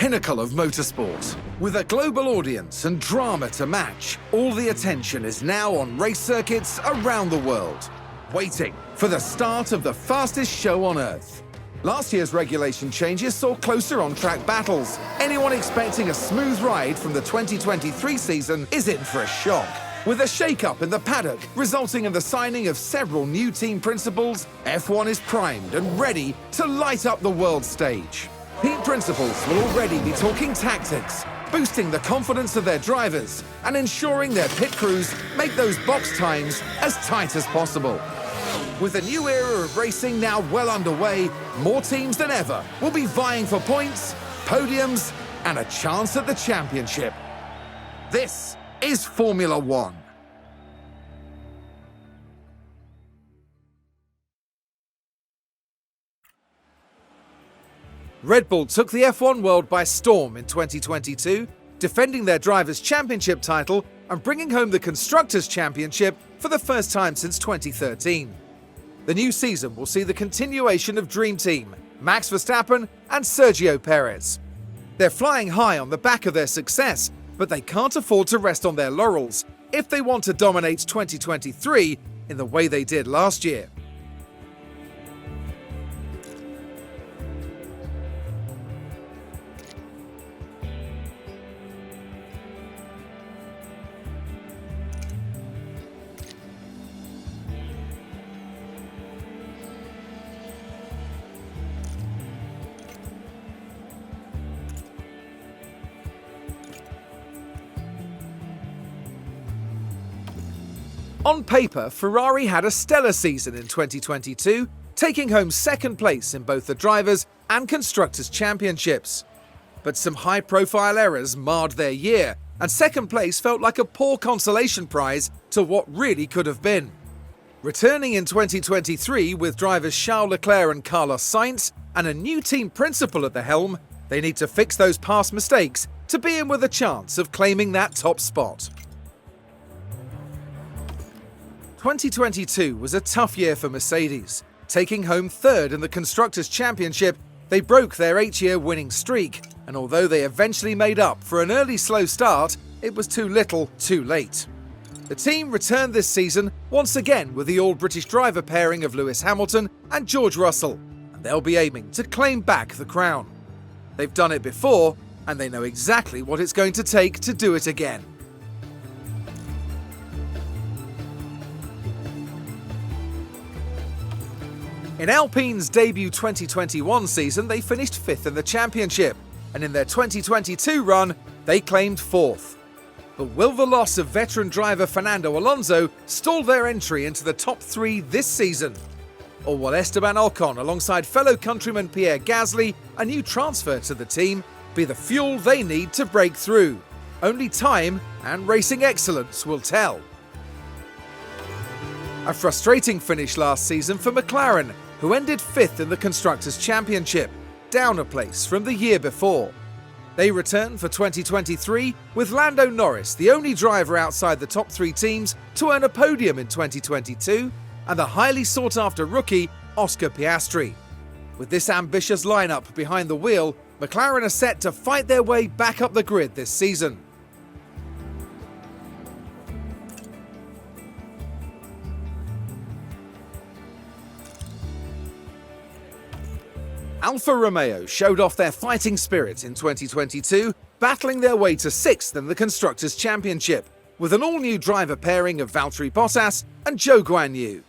pinnacle of motorsport. With a global audience and drama to match, all the attention is now on race circuits around the world, waiting for the start of the fastest show on Earth. Last year's regulation changes saw closer on-track battles. Anyone expecting a smooth ride from the 2023 season is in for a shock. With a shake-up in the paddock resulting in the signing of several new team principals, F1 is primed and ready to light up the world stage. Team principals will already be talking tactics, boosting the confidence of their drivers and ensuring their pit crews make those box times as tight as possible. With a new era of racing now well underway, more teams than ever will be vying for points, podiums, and a chance at the championship. This is Formula One. Red Bull took the F1 world by storm in 2022, defending their Drivers' Championship title and bringing home the Constructors' Championship for the first time since 2013. The new season will see the continuation of Dream Team, Max Verstappen and Sergio Perez. They're flying high on the back of their success, but they can't afford to rest on their laurels if they want to dominate 2023 in the way they did last year. On paper, Ferrari had a stellar season in 2022, taking home second place in both the Drivers' and Constructors' Championships. But some high-profile errors marred their year, and second place felt like a poor consolation prize to what really could have been. Returning in 2023 with drivers Charles Leclerc and Carlos Sainz and a new team principal at the helm, they need to fix those past mistakes to be in with a chance of claiming that top spot. 2022 was a tough year for Mercedes. Taking home third in the Constructors' Championship, they broke their 8-year winning streak, and although they eventually made up for an early slow start, it was too little, too late. The team returned this season once again with the all-British driver pairing of Lewis Hamilton and George Russell, and they'll be aiming to claim back the crown. They've done it before, and they know exactly what it's going to take to do it again. In Alpine's debut 2021 season, they finished 5th in the championship, and in their 2022 run, they claimed 4th. But will the loss of veteran driver Fernando Alonso stall their entry into the top 3 this season? Or will Esteban Ocon, alongside fellow countryman Pierre Gasly, a new transfer to the team, be the fuel they need to break through? Only time and racing excellence will tell. A frustrating finish last season for McLaren, who ended 5th in the Constructors' Championship, down a place from the year before. They return for 2023 with Lando Norris, the only driver outside the top 3 teams to earn a podium in 2022, and the highly sought-after rookie Oscar Piastri. With this ambitious lineup behind the wheel, McLaren are set to fight their way back up the grid this season. Alfa Romeo showed off their fighting spirit in 2022, battling their way to 6th in the Constructors' Championship, with an all-new driver pairing of Valtteri Bottas and Zhou Guanyu.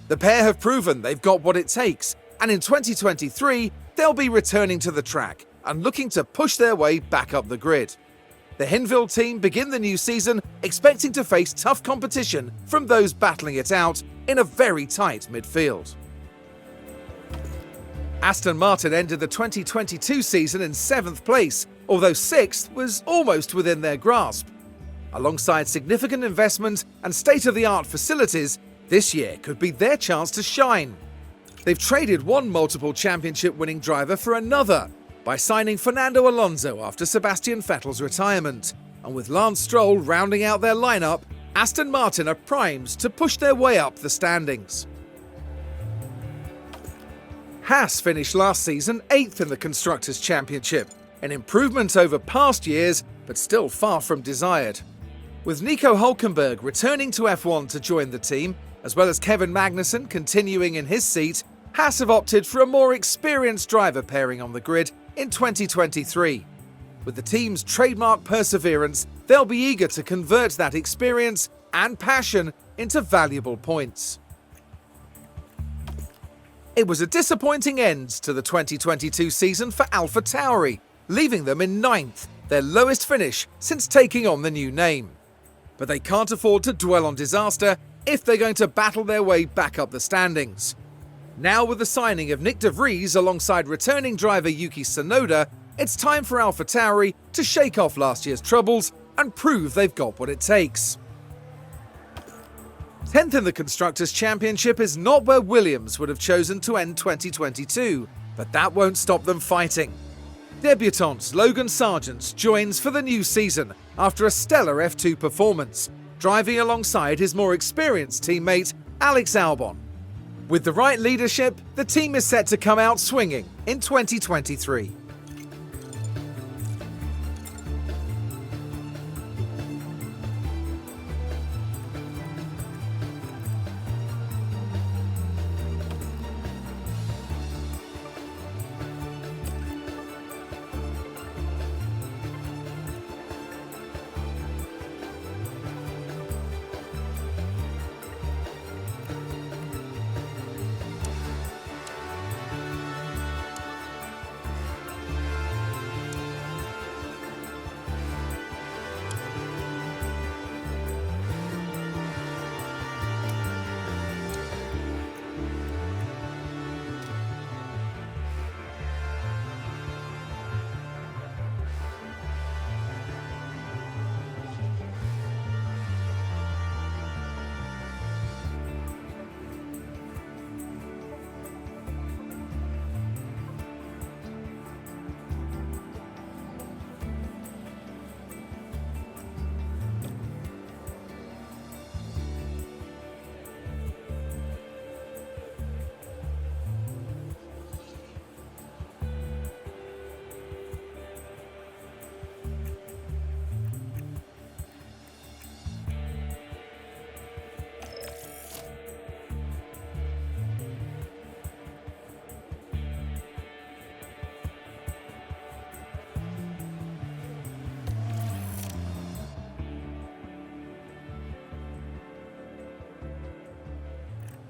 The pair have proven they've got what it takes, and in 2023, they'll be returning to the track and looking to push their way back up the grid. The Hinwil team begin the new season expecting to face tough competition from those battling it out in a very tight midfield. Aston Martin ended the 2022 season in 7th place, although 6th was almost within their grasp. Alongside significant investment and state-of-the-art facilities, this year could be their chance to shine. They've traded one multiple championship-winning driver for another by signing Fernando Alonso after Sebastian Vettel's retirement, and with Lance Stroll rounding out their lineup, Aston Martin are primed to push their way up the standings. Haas finished last season 8th in the Constructors' Championship. an improvement over past years, but still far from desired. With Nico Hülkenberg returning to F1 to join the team, as well as Kevin Magnussen continuing in his seat, Haas have opted for a more experienced driver pairing on the grid in 2023. With the team's trademark perseverance, they'll be eager to convert that experience and passion into valuable points. It was a disappointing end to the 2022 season for AlphaTauri, leaving them in 9th, their lowest finish since taking on the new name. But they can't afford to dwell on disaster if they're going to battle their way back up the standings. Now with the signing of Nyck de Vries alongside returning driver Yuki Tsunoda, it's time for AlphaTauri to shake off last year's troubles and prove they've got what it takes. 10th in the Constructors' Championship is not where Williams would have chosen to end 2022, but that won't stop them fighting. Debutant Logan Sargeant joins for the new season after a stellar F2 performance, driving alongside his more experienced teammate Alex Albon. With the right leadership, the team is set to come out swinging in 2023.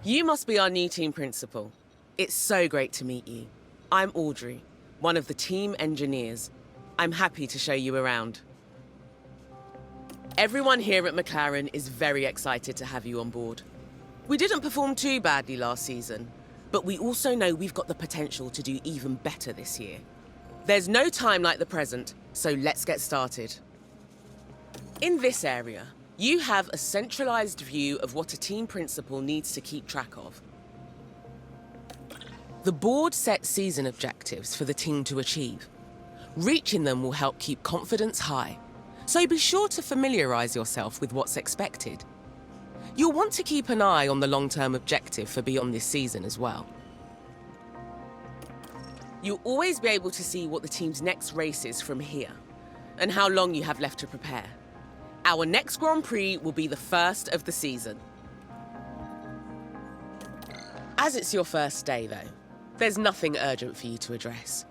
You must be our new team principal. It's so great to meet you. I'm Audrey, one of the team engineers. I'm happy to show you around. Everyone here at McLaren is very excited to have you on board. We didn't perform too badly last season, but we also know we've got the potential to do even better this year. There's no time like the present, so let's get started. In this area, you have a centralized view of what a team principal needs to keep track of. The board sets season objectives for the team to achieve. Reaching them will help keep confidence high, so be sure to familiarize yourself with what's expected. You'll want to keep an eye on the long-term objective for beyond this season as well. You'll always be able to see what the team's next race is from here, and how long you have left to prepare. Our next Grand Prix will be the first of the season. As it's your first day, though, there's nothing urgent for you to address.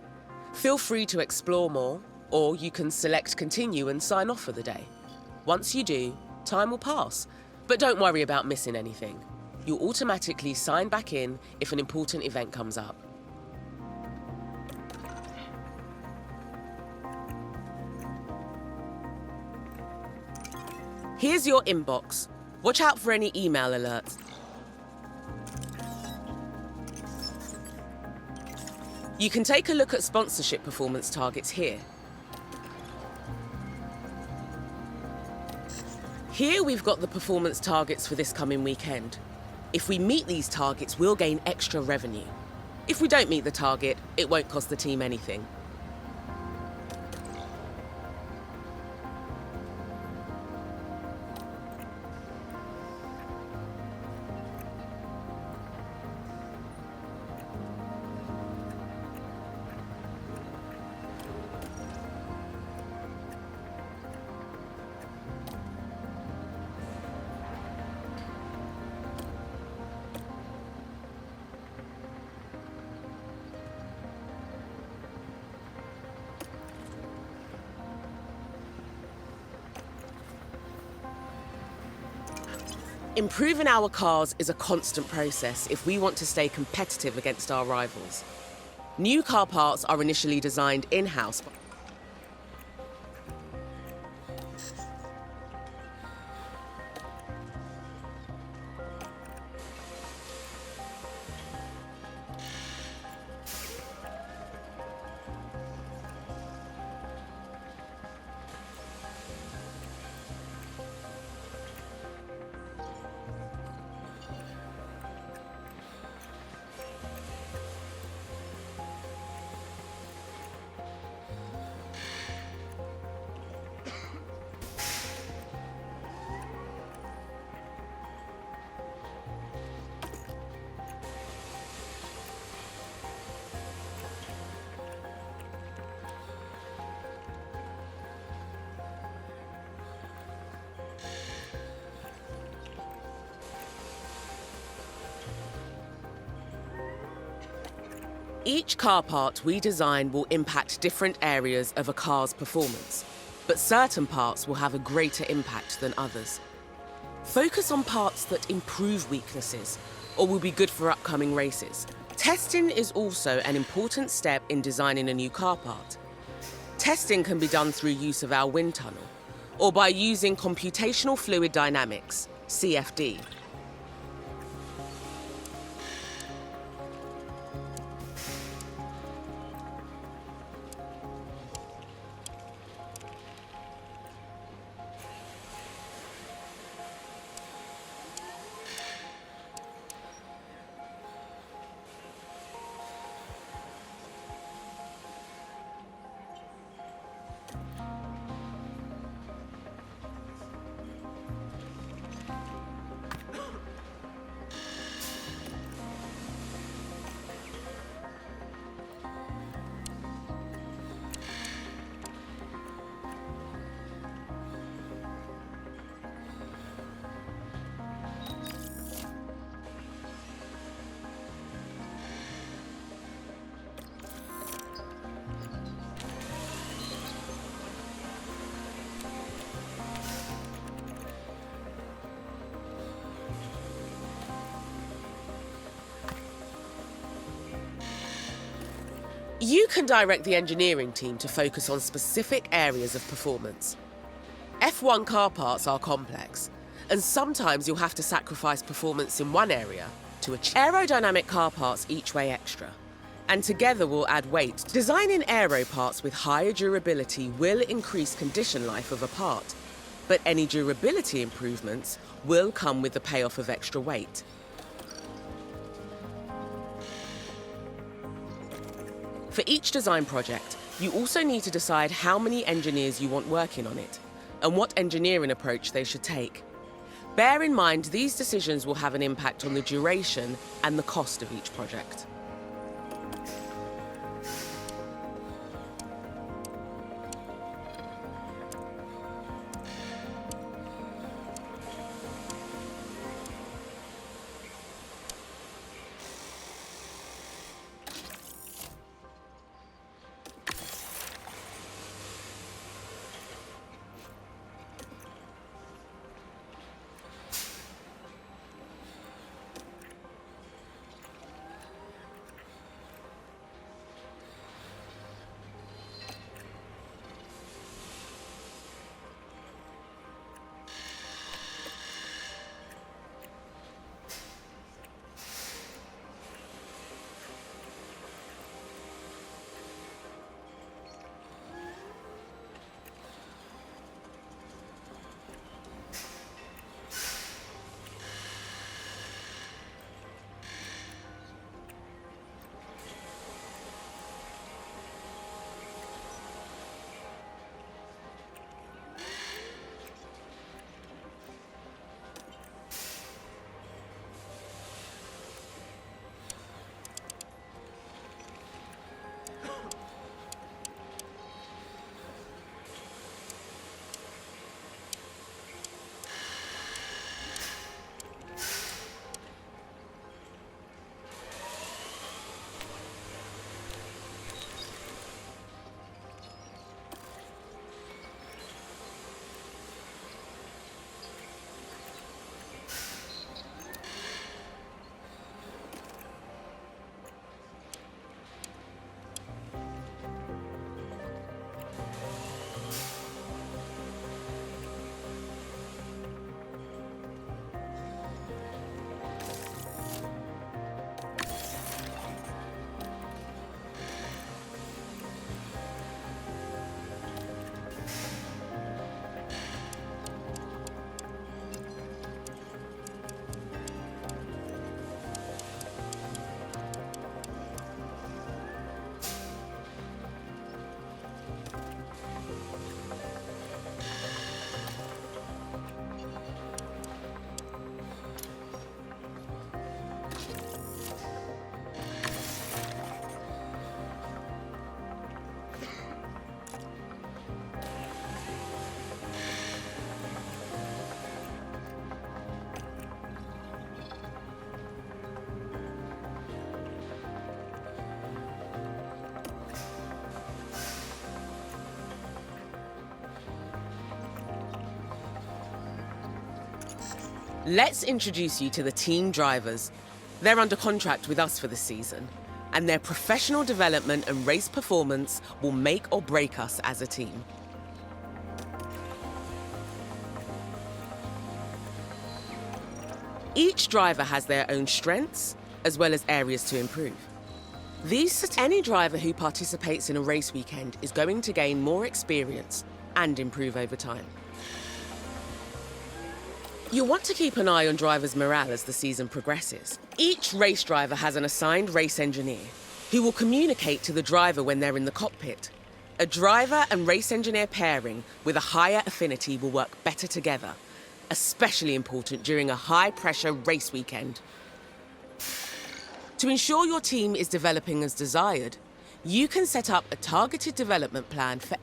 Feel free to explore more, or you can select continue and sign off for the day. Once you do, time will pass, but don't worry about missing anything. You'll automatically sign back in if an important event comes up. Here's your inbox. Watch out for any email alerts. You can take a look at sponsorship performance targets here. Here we've got the performance targets for this coming weekend. If we meet these targets, we'll gain extra revenue. If we don't meet the target, it won't cost the team anything. Improving our cars is a constant process if we want to stay competitive against our rivals. New car parts are initially designed in-house. Each car part we design will impact different areas of a car's performance, but certain parts will have a greater impact than others. Focus on parts that improve weaknesses or will be good for upcoming races. Testing is also an important step in designing a new car part. Testing can be done through use of our wind tunnel or by using computational fluid dynamics, CFD. You can direct the engineering team to focus on specific areas of performance. F1 car parts are complex, and sometimes you'll have to sacrifice performance in one area to achieve. Aerodynamic car parts each weigh extra, and together will add weight. Designing aero parts with higher durability will increase condition life of a part, but any durability improvements will come with the payoff of extra weight. For each design project, you also need to decide how many engineers you want working on it and what engineering approach they should take. Bear in mind these decisions will have an impact on the duration and the cost of each project. Let's introduce you to the team drivers. They're under contract with us for the season, and their professional development and race performance will make or break us as a team. Each driver has their own strengths, as well as areas to improve. Any driver who participates in a race weekend is going to gain more experience and improve over time. You'll want to keep an eye on drivers' morale as the season progresses. Each race driver has an assigned race engineer who will communicate to the driver when they're in the cockpit. A driver and race engineer pairing with a higher affinity will work better together, especially important during a high-pressure race weekend. To ensure your team is developing as desired, you can set up a targeted development plan for...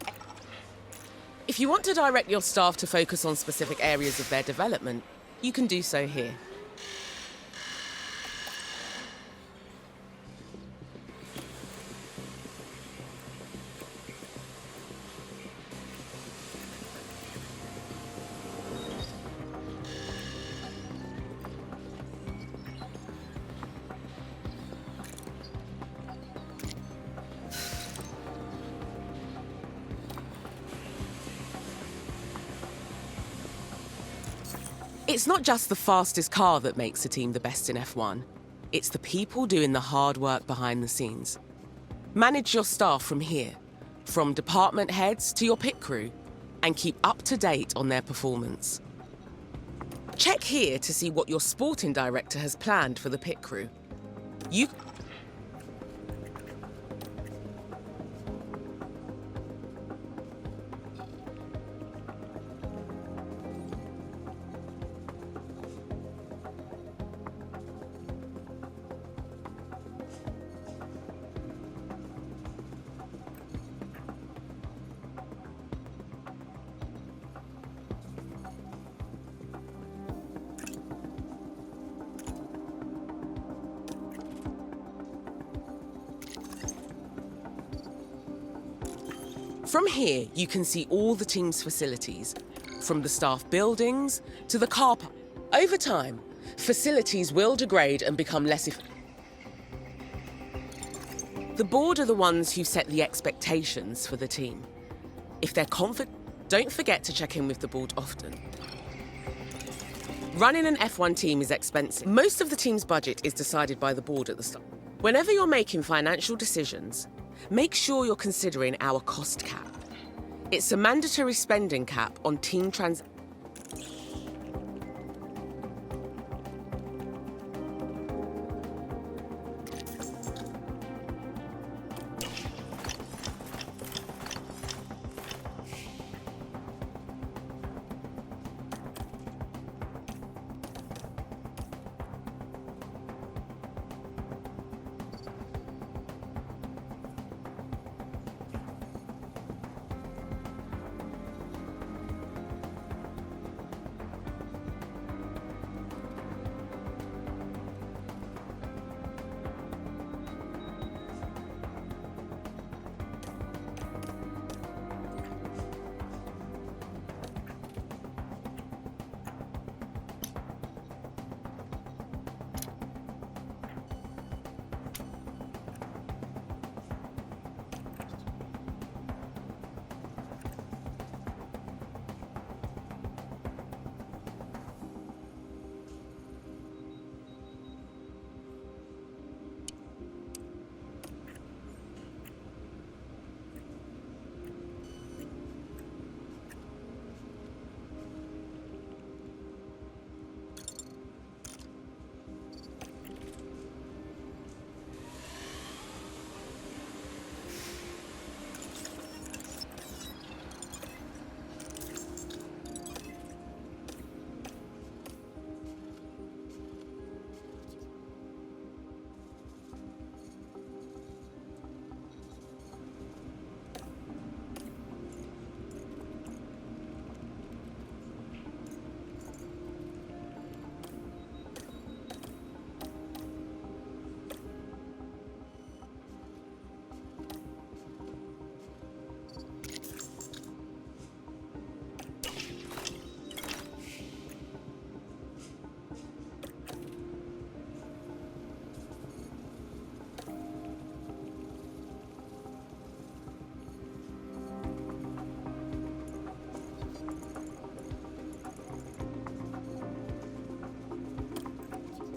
If you want to direct your staff to focus on specific areas of their development, you can do so here. It's not just the fastest car that makes a team the best in F1. It's the people doing the hard work behind the scenes. Manage your staff from here, from department heads to your pit crew, and keep up to date on their performance. Check here to see what your sporting director has planned for the pit crew. From here, you can see all the team's facilities, from the staff buildings to the car park. Over time, facilities will degrade and become less efficient. The board are the ones who set the expectations for the team. If they're confident, don't forget to check in with the board often. Running an F1 team is expensive. Most of the team's budget is decided by the board at the start. Whenever you're making financial decisions, make sure you're considering our cost cap. It's a mandatory spending cap on team transactions.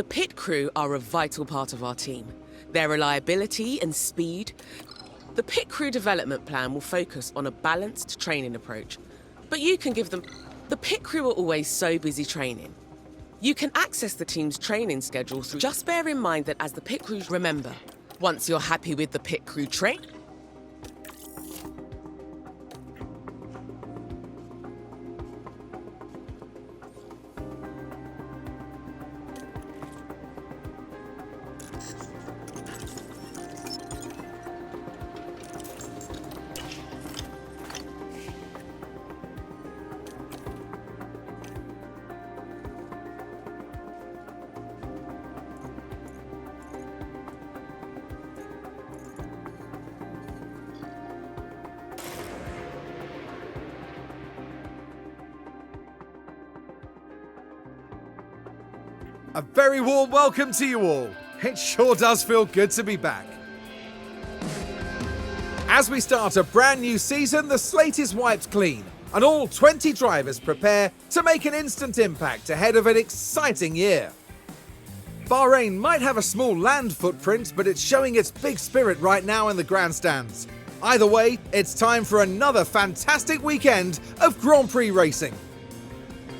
The pit crew are a vital part of our team. Their reliability and speed. The pit crew development plan will focus on a balanced training approach, but you can give them... The pit crew are always so busy training. You can access the team's training schedule through... Just bear in mind that as the pit crew... Remember, once you're happy with the pit crew train... A very warm welcome to you all. It sure does feel good to be back. As we start a brand new season, the slate is wiped clean, and all 20 drivers prepare to make an instant impact ahead of an exciting year. Bahrain might have a small land footprint, but it's showing its big spirit right now in the grandstands. Either way, it's time for another fantastic weekend of Grand Prix racing.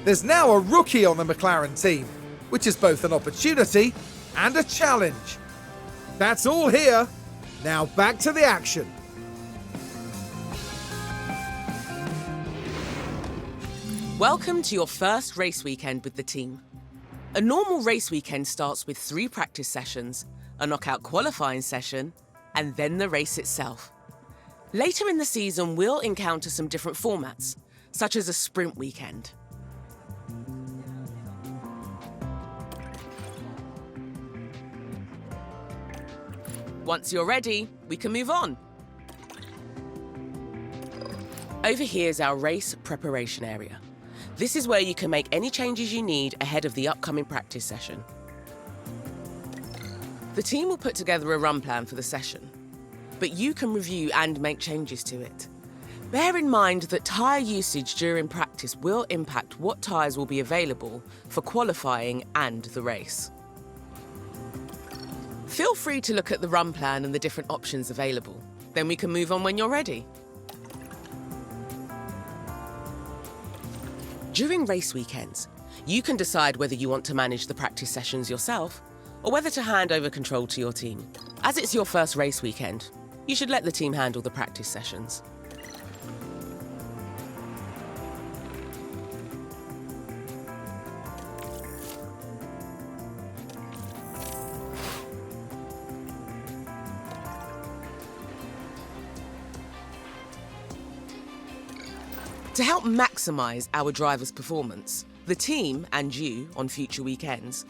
There's now a rookie on the McLaren team, which is both an opportunity and a challenge. That's all here. Now back to the action. Welcome to your first race weekend with the team. A normal race weekend starts with 3 practice sessions, a knockout qualifying session, and then the race itself. Later in the season, we'll encounter some different formats, such as a sprint weekend. Once you're ready, we can move on. Over here is our race preparation area. This is where you can make any changes you need ahead of the upcoming practice session. The team will put together a run plan for the session, but you can review and make changes to it. Bear in mind that tyre usage during practice will impact what tyres will be available for qualifying and the race. Feel free to look at the run plan and the different options available. Then we can move on when you're ready. During race weekends, you can decide whether you want to manage the practice sessions yourself or whether to hand over control to your team. As it's your first race weekend, you should let the team handle the practice sessions. To help maximise our drivers' performance, the team, and you on future weekends,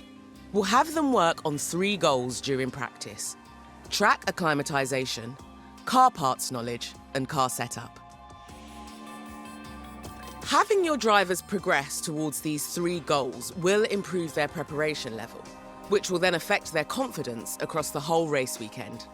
will have them work on 3 goals during practice: track acclimatisation, car parts knowledge, and car setup. Having your drivers progress towards these 3 goals will improve their preparation level, which will then affect their confidence across the whole race weekend.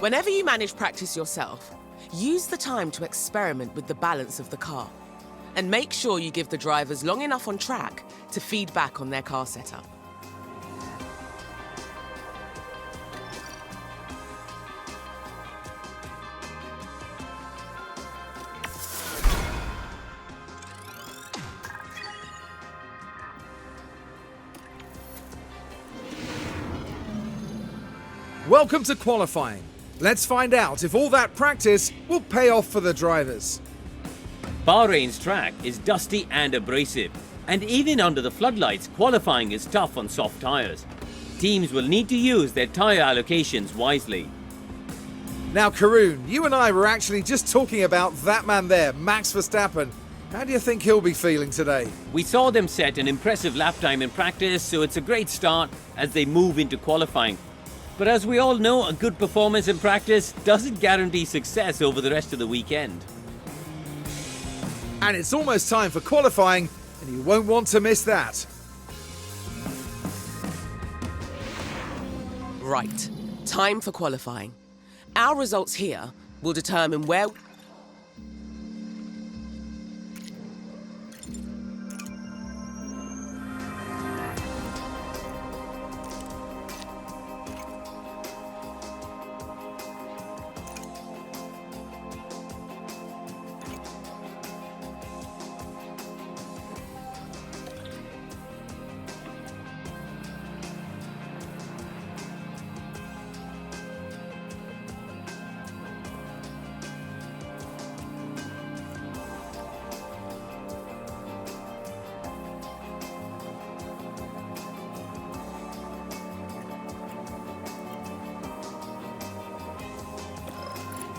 Whenever you manage practice yourself, use the time to experiment with the balance of the car and make sure you give the drivers long enough on track to feed back on their car setup. welcome to qualifying. Let's find out if all that practice will pay off for the drivers. Bahrain's track is dusty and abrasive, and even under the floodlights, qualifying is tough on soft tyres. Teams will need to use their tyre allocations wisely. Now, Karun, you and I were actually just talking about that man there, Max Verstappen. How do you think he'll be feeling today? We saw them set an impressive lap time in practice, so it's a great start as they move into qualifying. But as we all know, a good performance in practice doesn't guarantee success over the rest of the weekend. And it's almost time for qualifying, and you won't want to miss that. Right, time for qualifying. Our results here will determine where...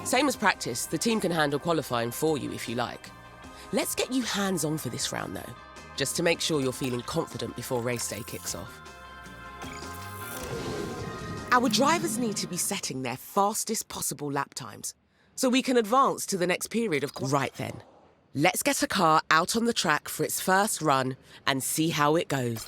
Same as practice, the team can handle qualifying for you if you like. Let's get you hands-on for this round though, just to make sure you're feeling confident before race day kicks off. Our drivers need to be setting their fastest possible lap times, so we can advance to the next period of Right then, let's get a car out on the track for its first run and see how it goes.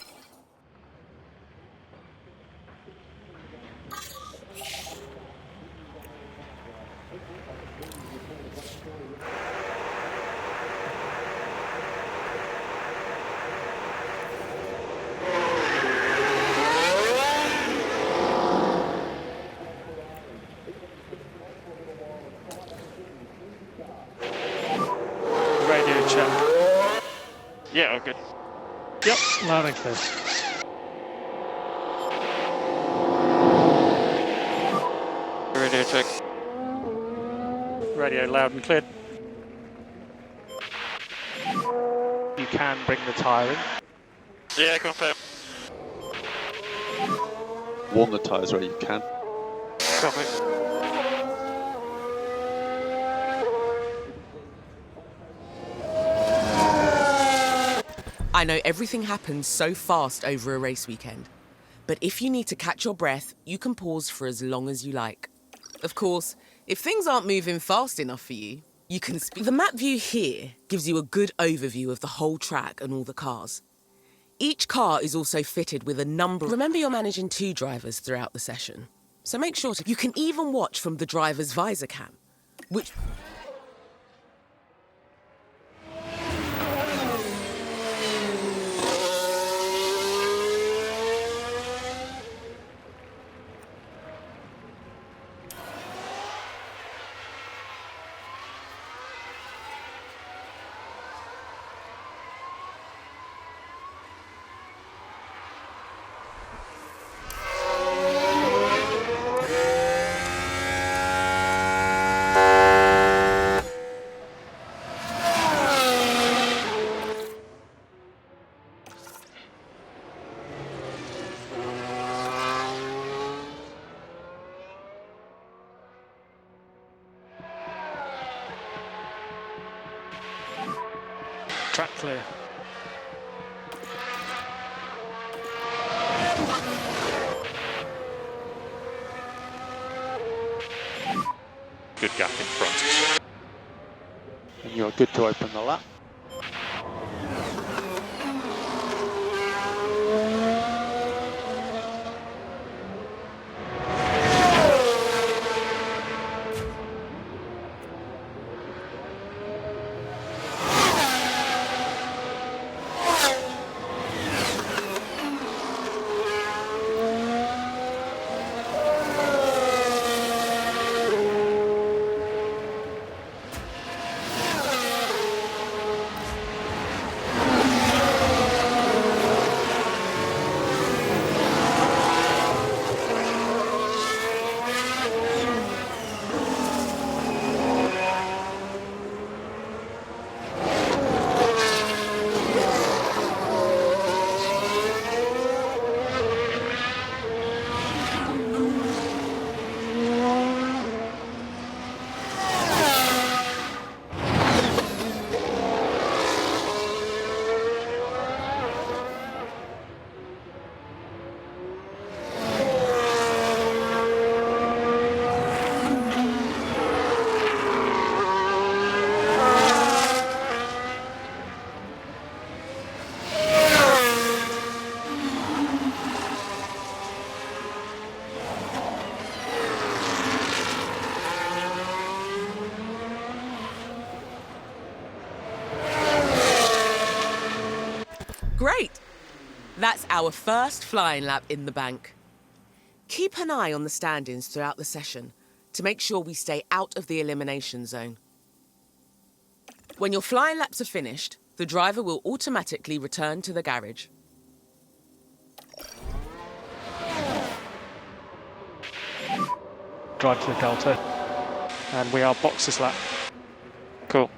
Radio check. Yeah, all good. Yep, loud and clear. Radio check. Radio loud and clear. You can bring the tyre in. Yeah, confirm. Warm the tyres where you can. Copy. I know everything happens so fast over a race weekend, but if you need to catch your breath, you can pause for as long as you like. Of course, if things aren't moving fast enough for you, you can speak. The map view here gives you a good overview of the whole track and all the cars. Each car is also fitted with a number. Remember, you're managing 2 drivers throughout the session, so make sure to. You can even watch from the driver's visor cam, which. Track clear. Good gap in front. And you're good to open the lap. That's our first flying lap in the bank. Keep an eye on the stand-ins throughout the session to make sure we stay out of the elimination zone. When your flying laps are finished, the driver will automatically return to the garage. Drive to the Delta. And we are boxes lap. Cool.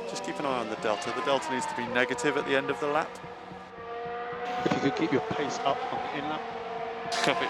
Just keep an eye on the Delta. The Delta needs to be negative at the end of the lap. If you could keep your pace up on the in lap. Copy.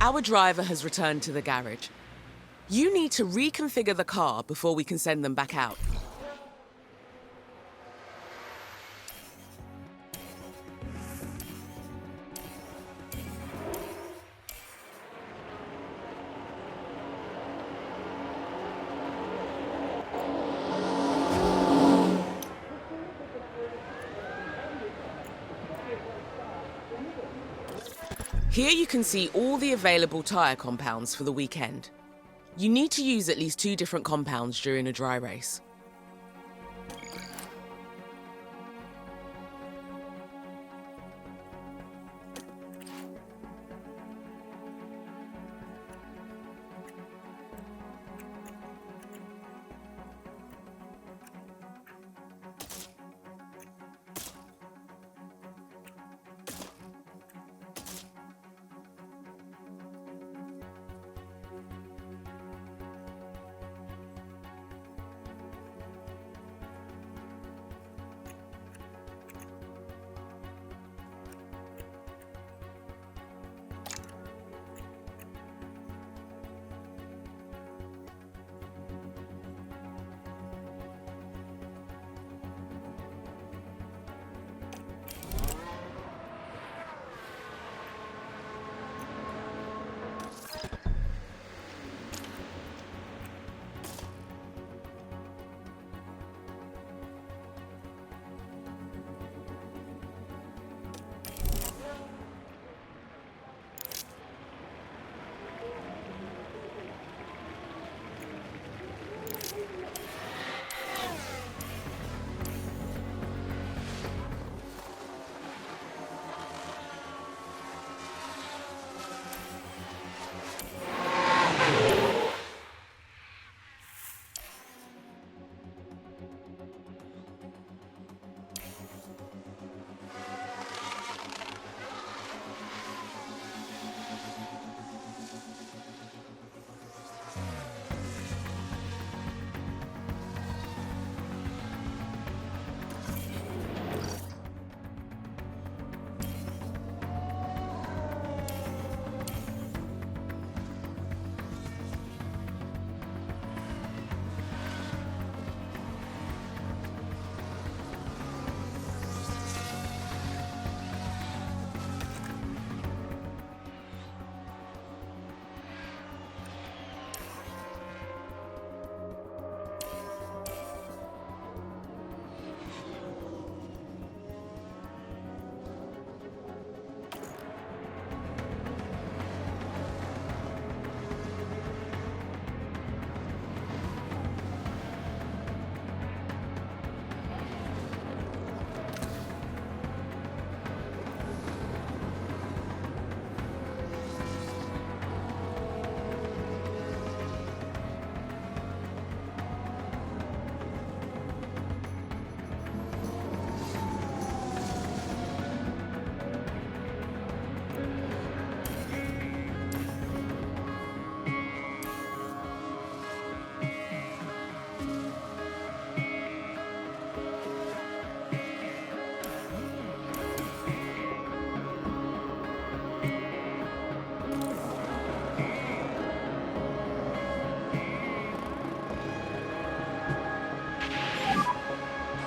Our driver has returned to the garage. You need to reconfigure the car before we can send them back out. Here you can see all the available tyre compounds for the weekend. You need to use at least 2 different compounds during a dry race.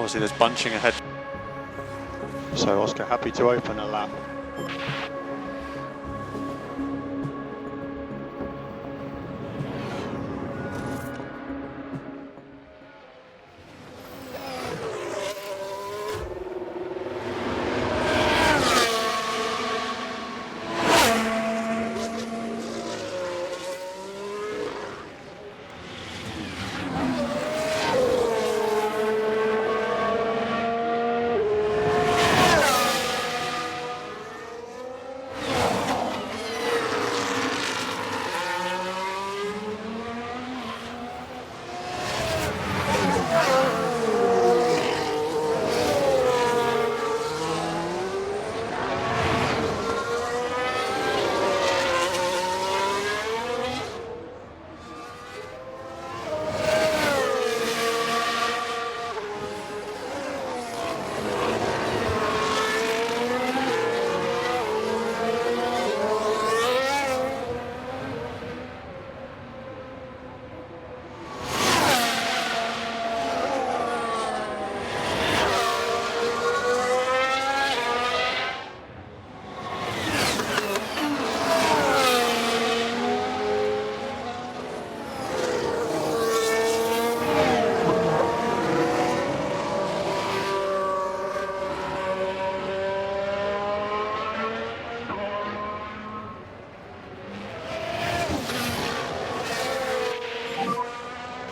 Obviously there's bunching ahead. So Oscar happy to open a lap.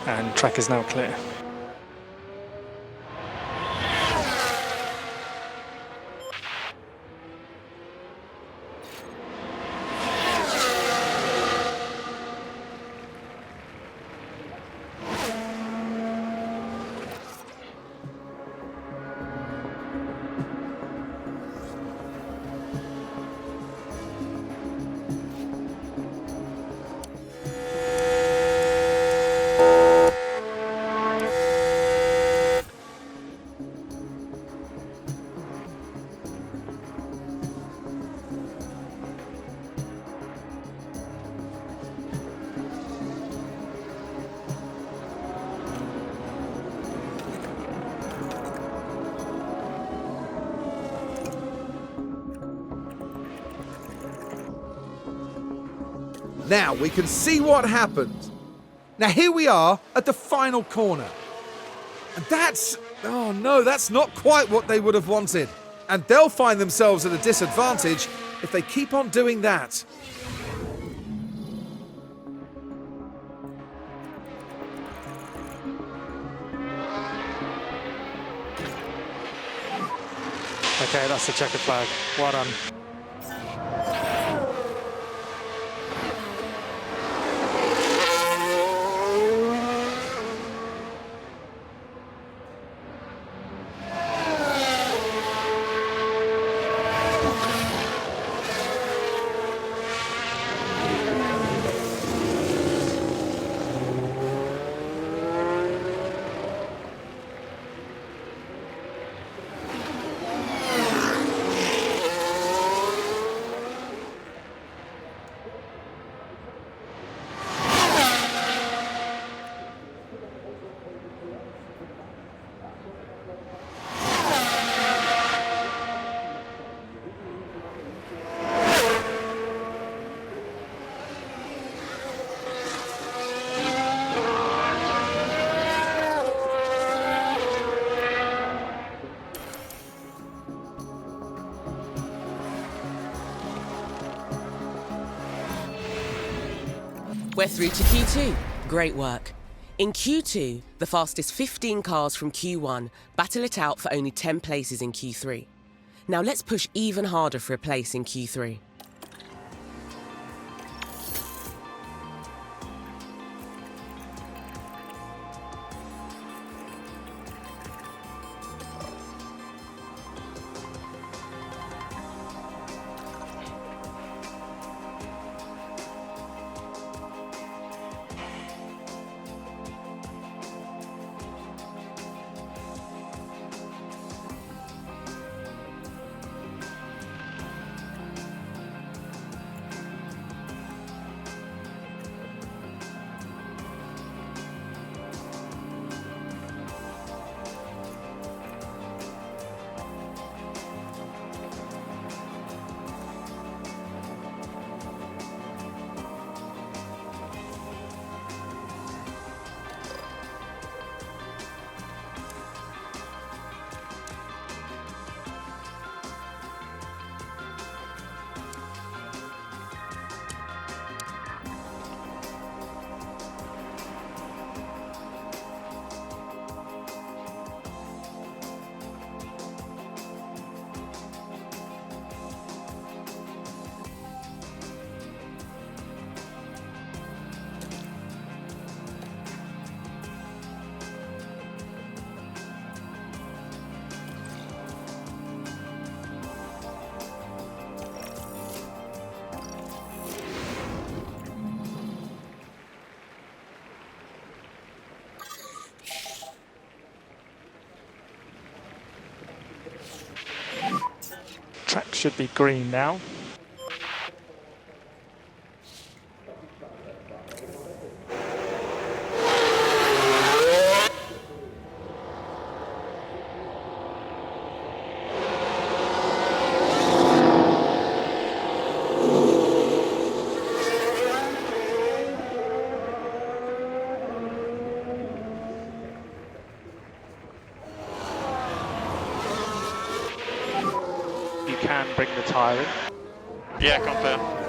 And track is now clear. Now we can see what happened. Now here we are at the final corner. And oh no, that's not quite what they would have wanted. And they'll find themselves at a disadvantage if they keep on doing that. Okay, that's the checkered flag. Well done. We're through to Q2. Great work. In Q2, the fastest 15 cars from Q1 battle it out for only 10 places in Q3. Now let's push even harder for a place in Q3. should be green now. You can bring the tyre in. Yeah, confirm.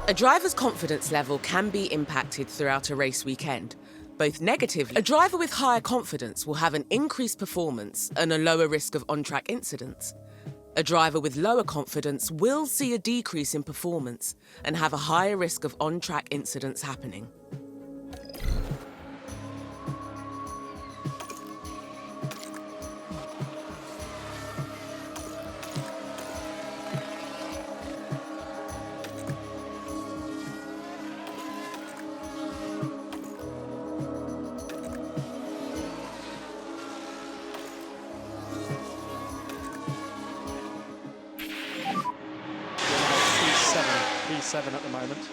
A driver's confidence level can be impacted throughout a race weekend, both negatively. A driver with higher confidence will have an increased performance and a lower risk of on-track incidents. A driver with lower confidence will see a decrease in performance and have a higher risk of on-track incidents happening. P7 at the moment.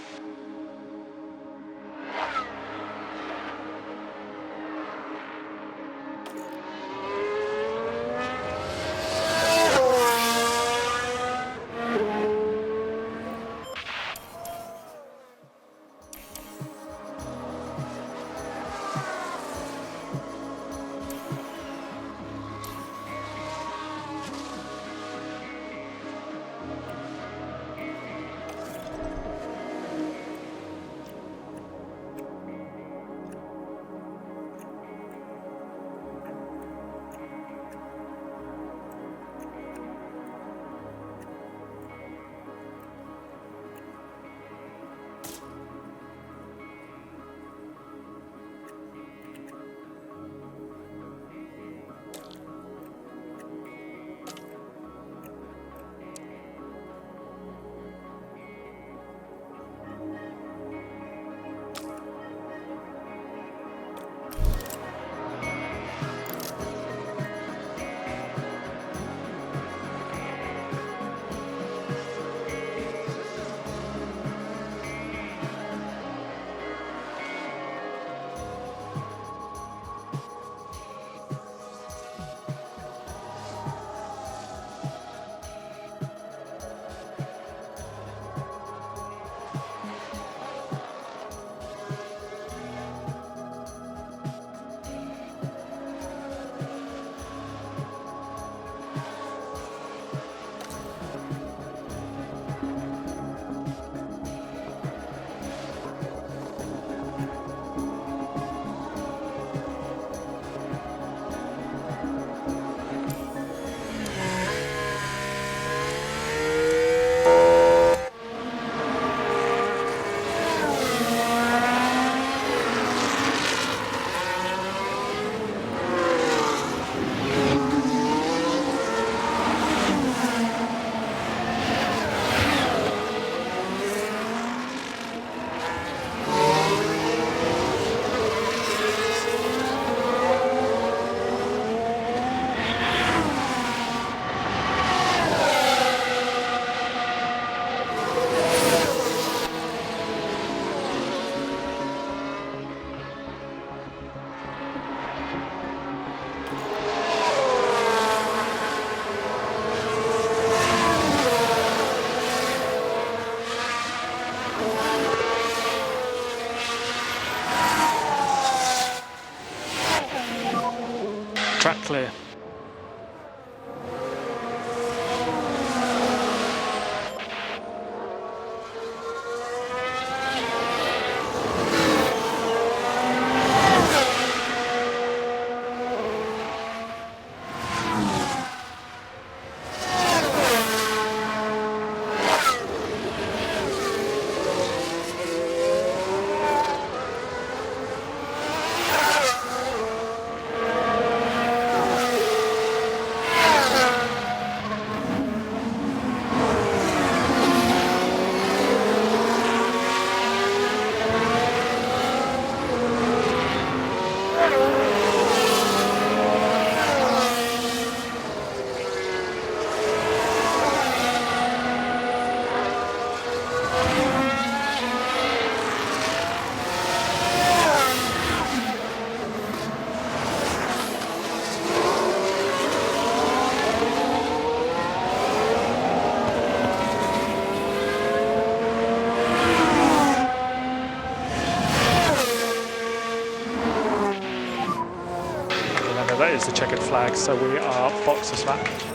is the checkered flag, so we are boxers lap.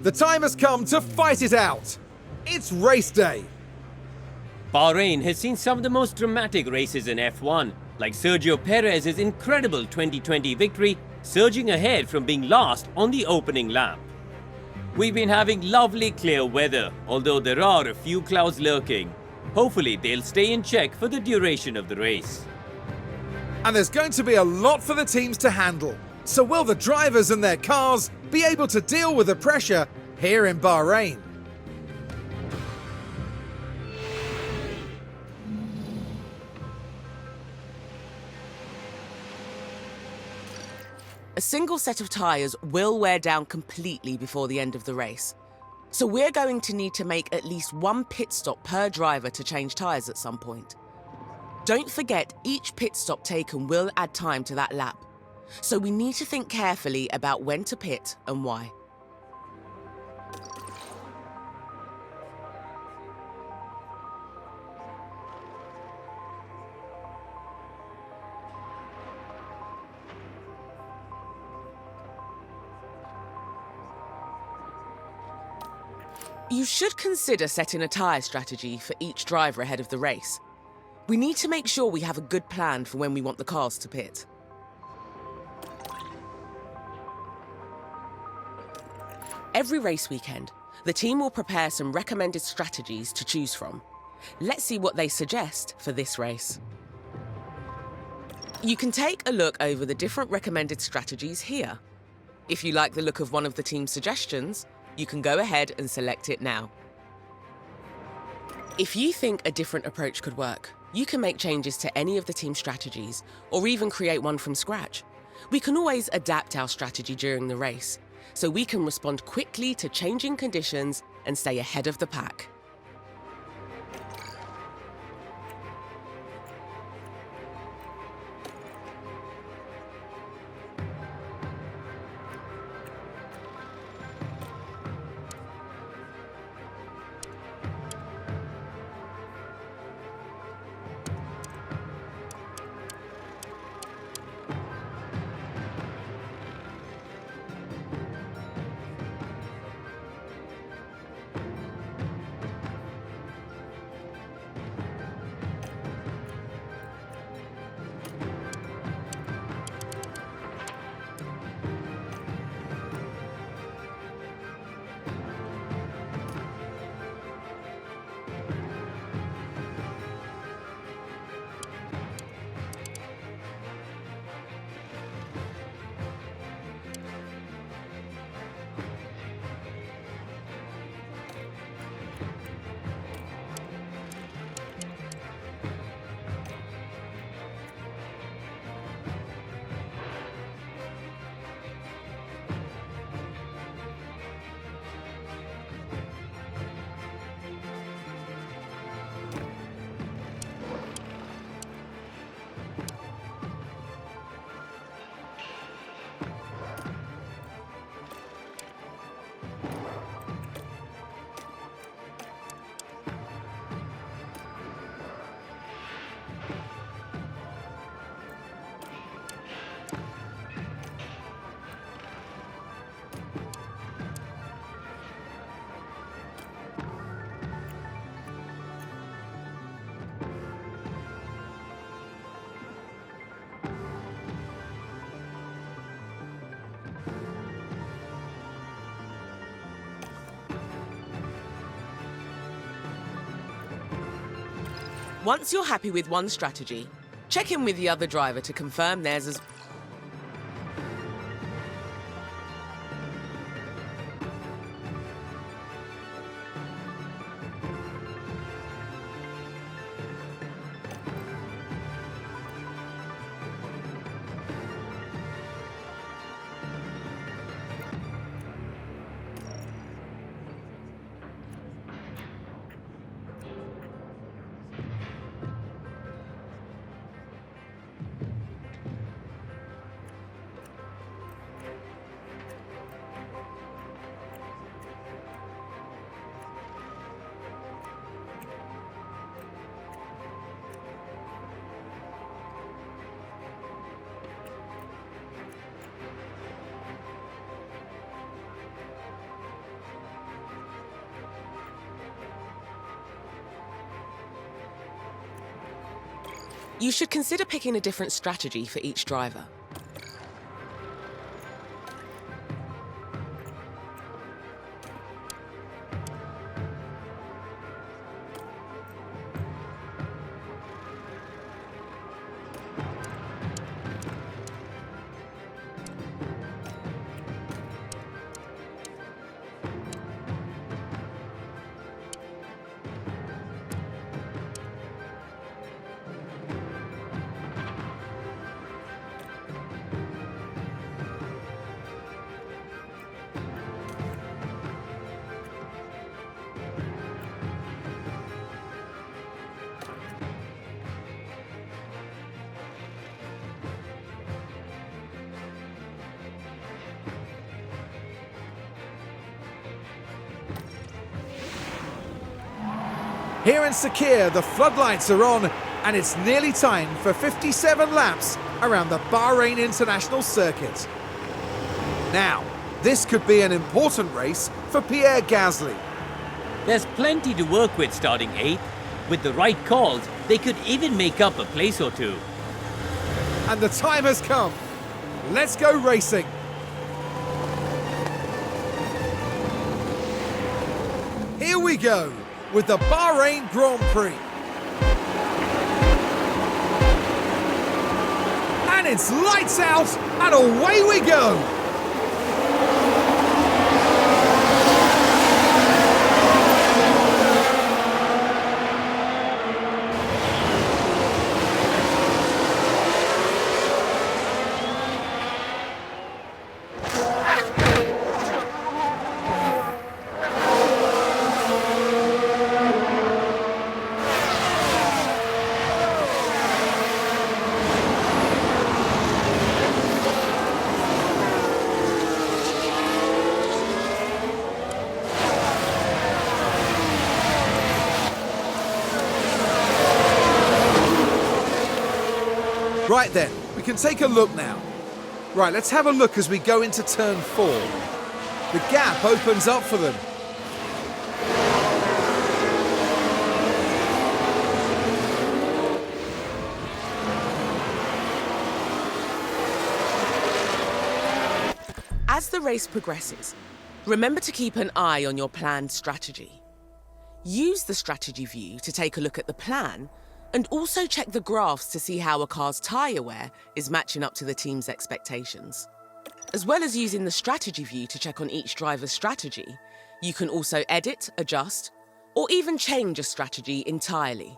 The time has come to fight it out. It's race day. Bahrain has seen some of the most dramatic races in F1, like Sergio Perez's incredible 2020 victory, surging ahead from being last on the opening lap. We've been having lovely clear weather, although there are a few clouds lurking. Hopefully they'll stay in check for the duration of the race. And there's going to be a lot for the teams to handle. So will the drivers and their cars be able to deal with the pressure here in Bahrain? A single set of tyres will wear down completely before the end of the race. So we're going to need to make at least one pit stop per driver to change tyres at some point. Don't forget, each pit stop taken will add time to that lap. So we need to think carefully about when to pit and why. You should consider setting a tyre strategy for each driver ahead of the race. We need to make sure we have a good plan for when we want the cars to pit. Every race weekend, the team will prepare some recommended strategies to choose from. Let's see what they suggest for this race. You can take a look over the different recommended strategies here. If you like the look of one of the team's suggestions, you can go ahead and select it now. If you think a different approach could work, you can make changes to any of the team's strategies or even create one from scratch. We can always adapt our strategy during the race, so we can respond quickly to changing conditions and stay ahead of the pack. Once you're happy with one strategy, check in with the other driver to confirm theirs as... You should consider picking a different strategy for each driver. Here in Sakhir, the floodlights are on, and it's nearly time for 57 laps around the Bahrain International Circuit. Now, this could be an important race for Pierre Gasly. There's plenty to work with starting 8th. With the right calls, they could even make up a place or two. And the time has come. Let's go racing. Here we go with the Bahrain Grand Prix. And it's lights out and away we go. Right then, we can take a look now. Right, let's have a look as we go into turn 4. The gap opens up for them. As the race progresses, remember to keep an eye on your planned strategy. Use the strategy view to take a look at the plan, and also check the graphs to see how a car's tyre wear is matching up to the team's expectations. As well as using the strategy view to check on each driver's strategy, you can also edit, adjust, or even change a strategy entirely.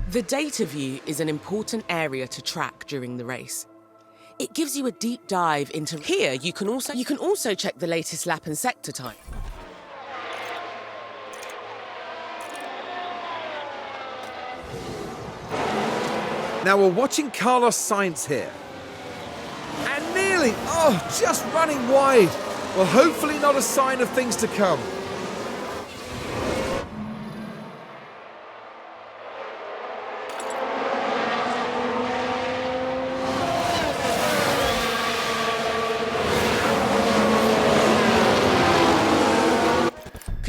The data view is an important area to track during the race. It gives you a deep dive into... Here, you can also check the latest lap and sector time. Now we're watching Carlos Sainz here. And nearly, just running wide. Well, hopefully not a sign of things to come.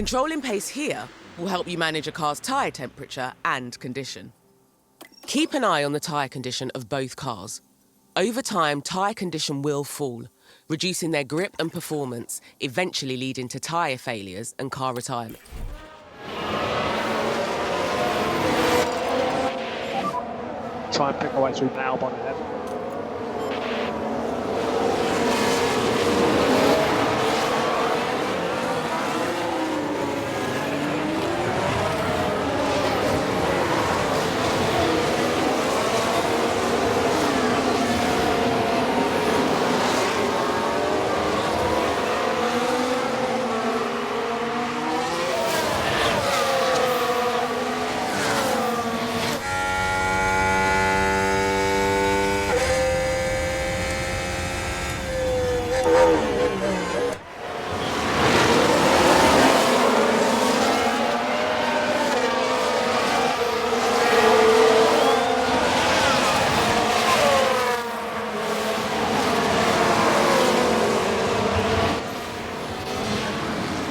Controlling pace here will help you manage a car's tyre temperature and condition. Keep an eye on the tyre condition of both cars. Over time, tyre condition will fall, reducing their grip and performance, eventually leading to tyre failures and car retirement. Try and pick our way through Albon ahead.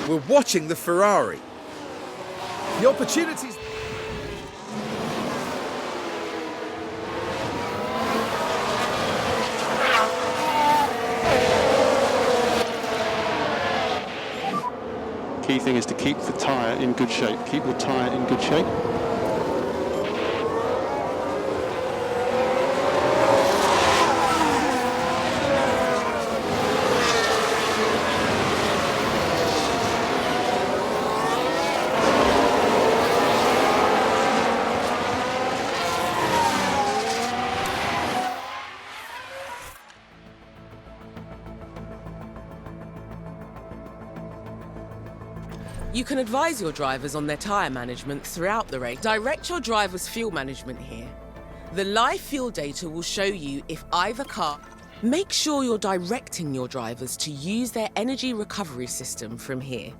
We're watching the Ferrari. The opportunities... Key thing is to keep the tyre in good shape. Keep the tyre in good shape. You can advise your drivers on their tyre management throughout the race. Direct your driver's fuel management here. The live fuel data will show you if either car... Make sure you're directing your drivers to use their energy recovery system from here.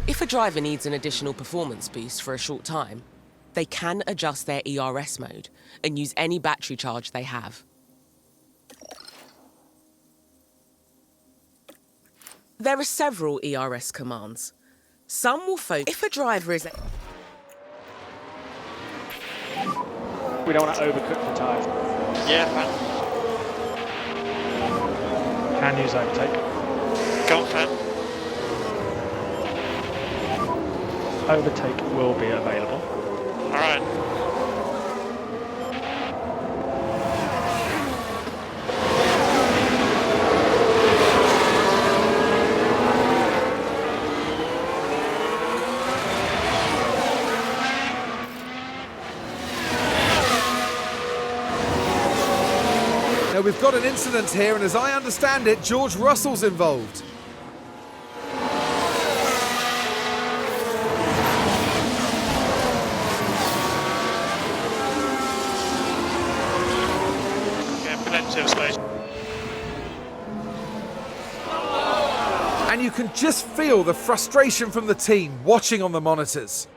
If a driver needs an additional performance boost for a short time, they can adjust their ERS mode and use any battery charge they have. There are several ERS commands. Some will focus if a driver is... We don't want to overcook the tyres. Yeah, man. Can use overtake. Go on, fan. Overtake will be available. Alright. Now we've got an incident here, and as I understand it, George Russell's involved. Space. And you can just feel the frustration from the team watching on the monitors.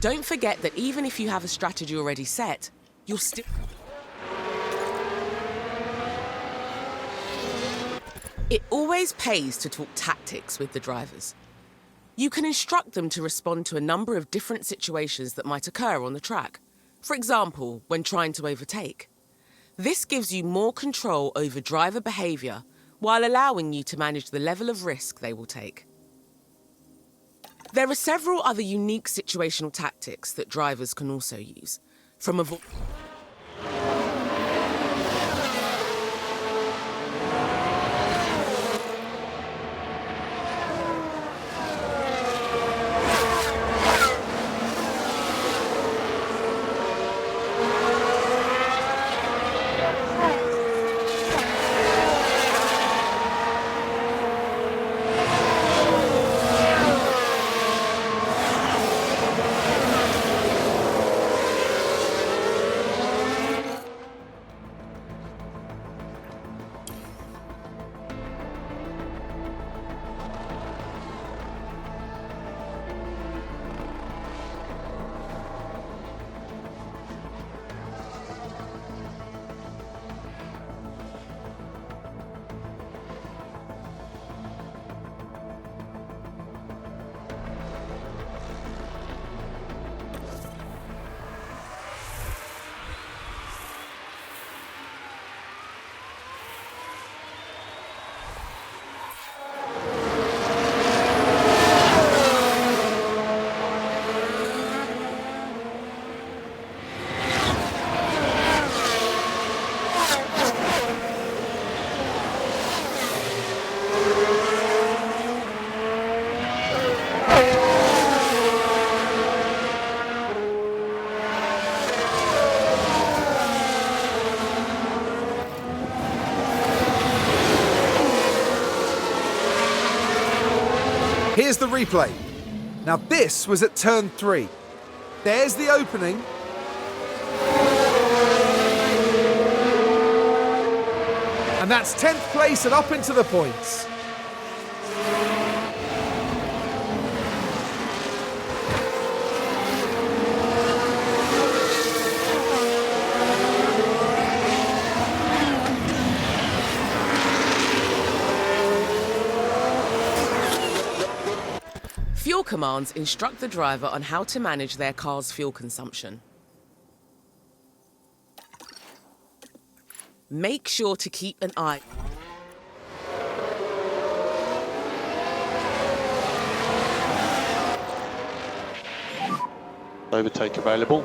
Don't forget that even if you have a strategy already set, you're still... It always pays to talk tactics with the drivers. You can instruct them to respond to a number of different situations that might occur on the track. For example, when trying to overtake. This gives you more control over driver behaviour while allowing you to manage the level of risk they will take. There are several other unique situational tactics that drivers can also use, from Here's the replay. Now this was at turn 3. There's the opening. And that's 10th place and up into the points. Fuel commands instruct the driver on how to manage their car's fuel consumption. Make sure to keep an eye. Overtake available.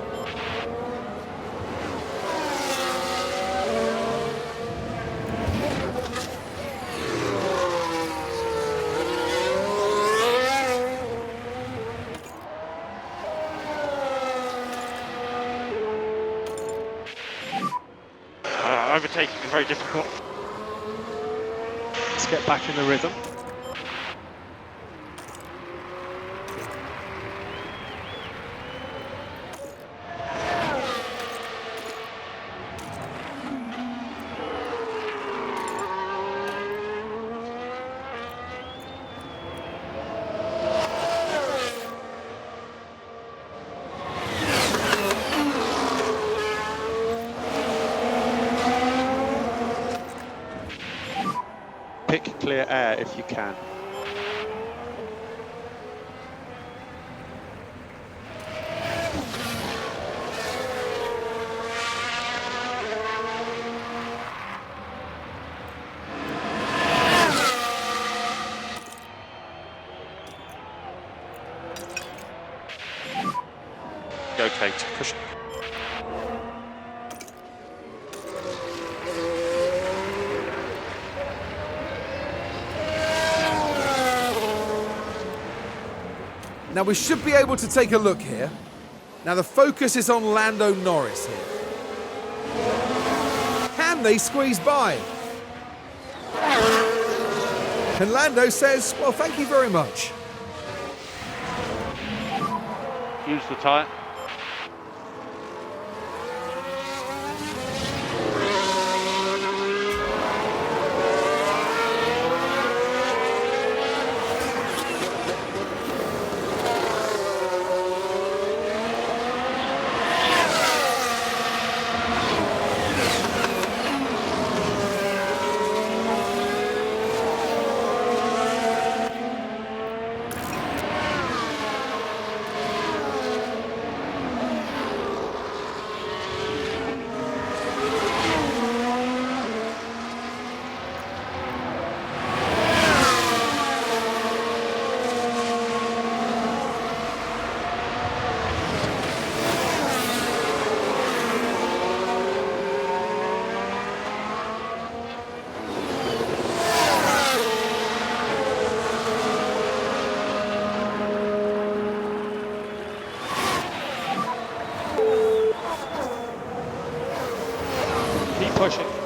Overtaking is very difficult. Let's get back in the rhythm. Pick clear air if you can. Go, Kate. Push. Now we should be able to take a look here. Now the focus is on Lando Norris here. Can they squeeze by? And Lando says, well, thank you very much. Use the tyre. Push it.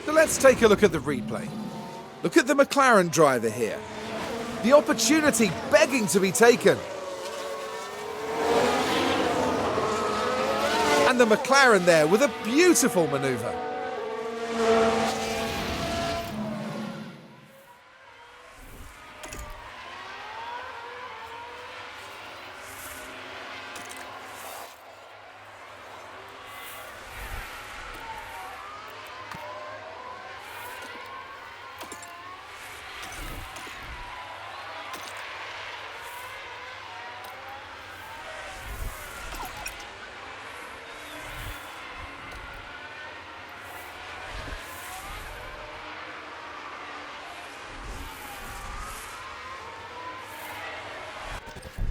So let's take a look at the replay. Look at the McLaren driver here. The opportunity begging to be taken. And the McLaren there with a beautiful manoeuvre.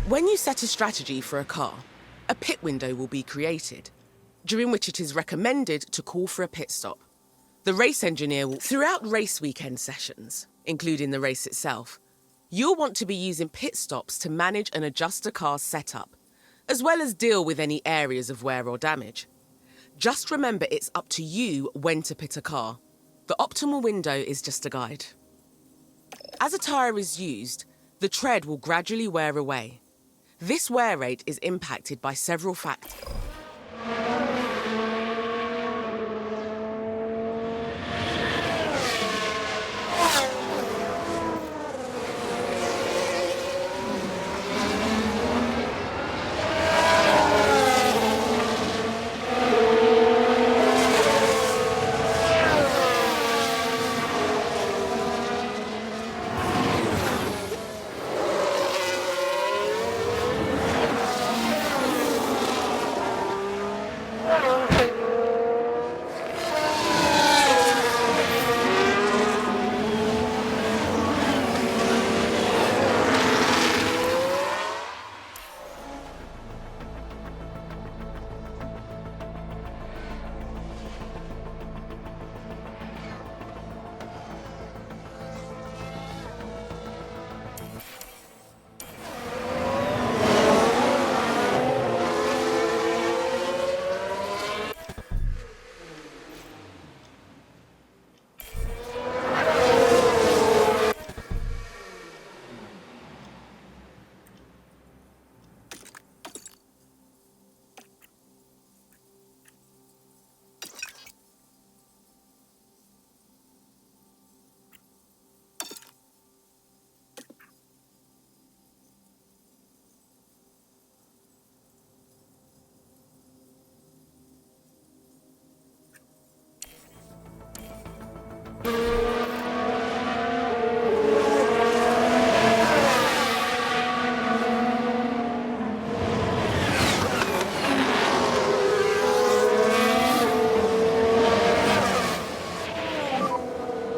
When you set a strategy for a car, a pit window will be created, during which it is recommended to call for a pit stop. The race engineer will, throughout race weekend sessions, including the race itself, you'll want to be using pit stops to manage and adjust a car's setup, as well as deal with any areas of wear or damage. Just remember it's up to you when to pit a car. The optimal window is just a guide. As a tyre is used, the tread will gradually wear away. This wear rate is impacted by several factors.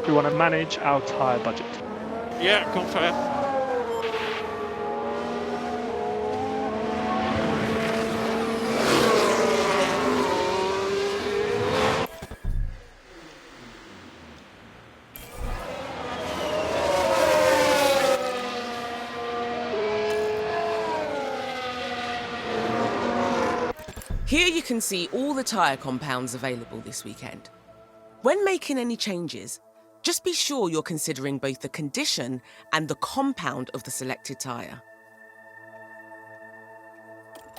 We want to manage our tyre budget. Yeah, confirm. Here you can see all the tyre compounds available this weekend. When making any changes, Just be sure you're considering both the condition and the compound of the selected tyre.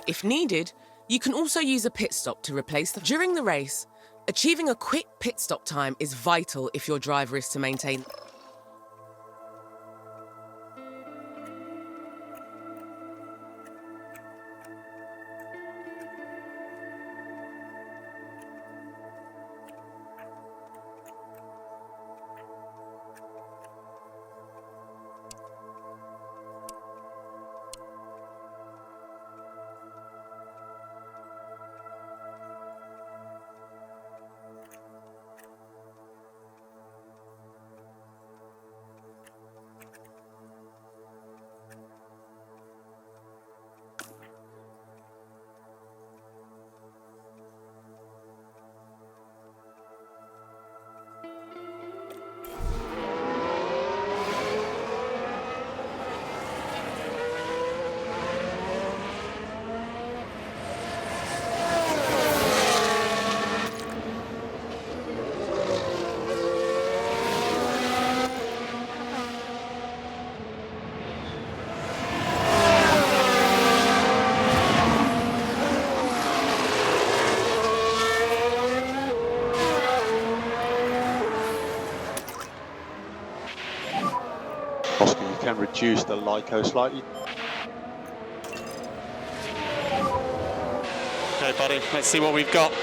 If needed, you can also use a pit stop to replace them. During the race, achieving a quick pit stop time is vital if your driver is to maintain. Oscar, you can reduce the LICO slightly. Okay, buddy, let's see what we've got.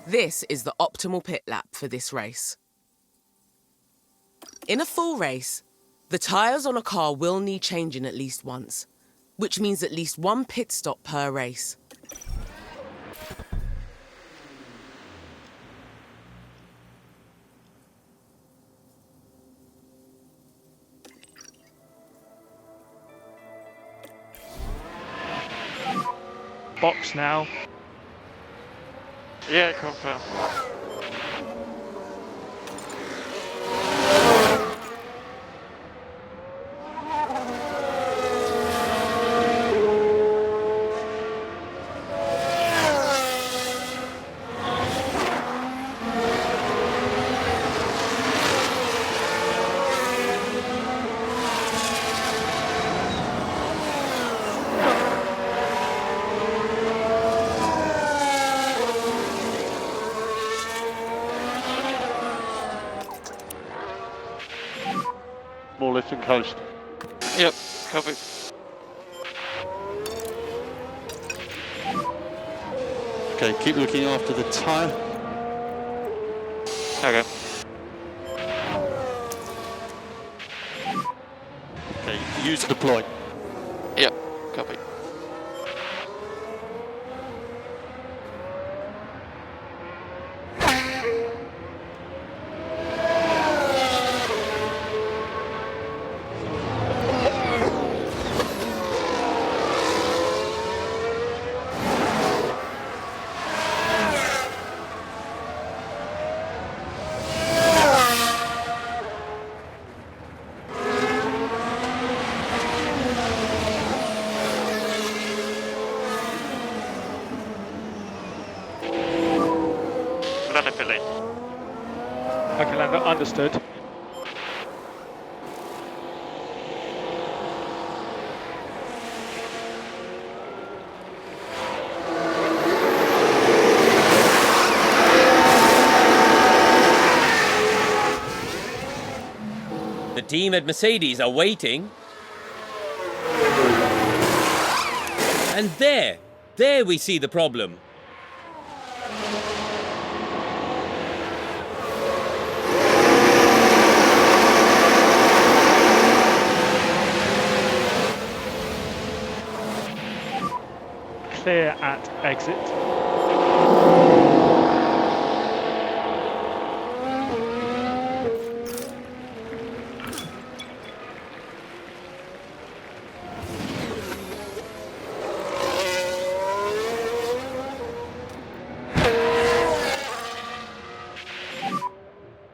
This is the optimal pit lap for this race. In a full race, the tyres on a car will need changing at least once, which means at least one pit stop per race. Box now. Yeah, confirm. More lift and coast. Yep, copy. Okay, keep looking after the tyre. Okay. Okay, use deploy. Yeah, copy. Landing pit lane. Okay, Lander, understood. The team at Mercedes are waiting. And there we see the problem. Clear at exit.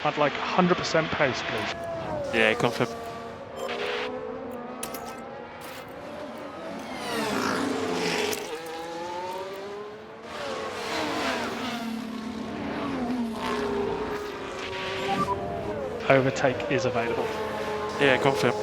I'd like 100% pace, please. Yeah, confirm. Overtake is available. Yeah, confirm.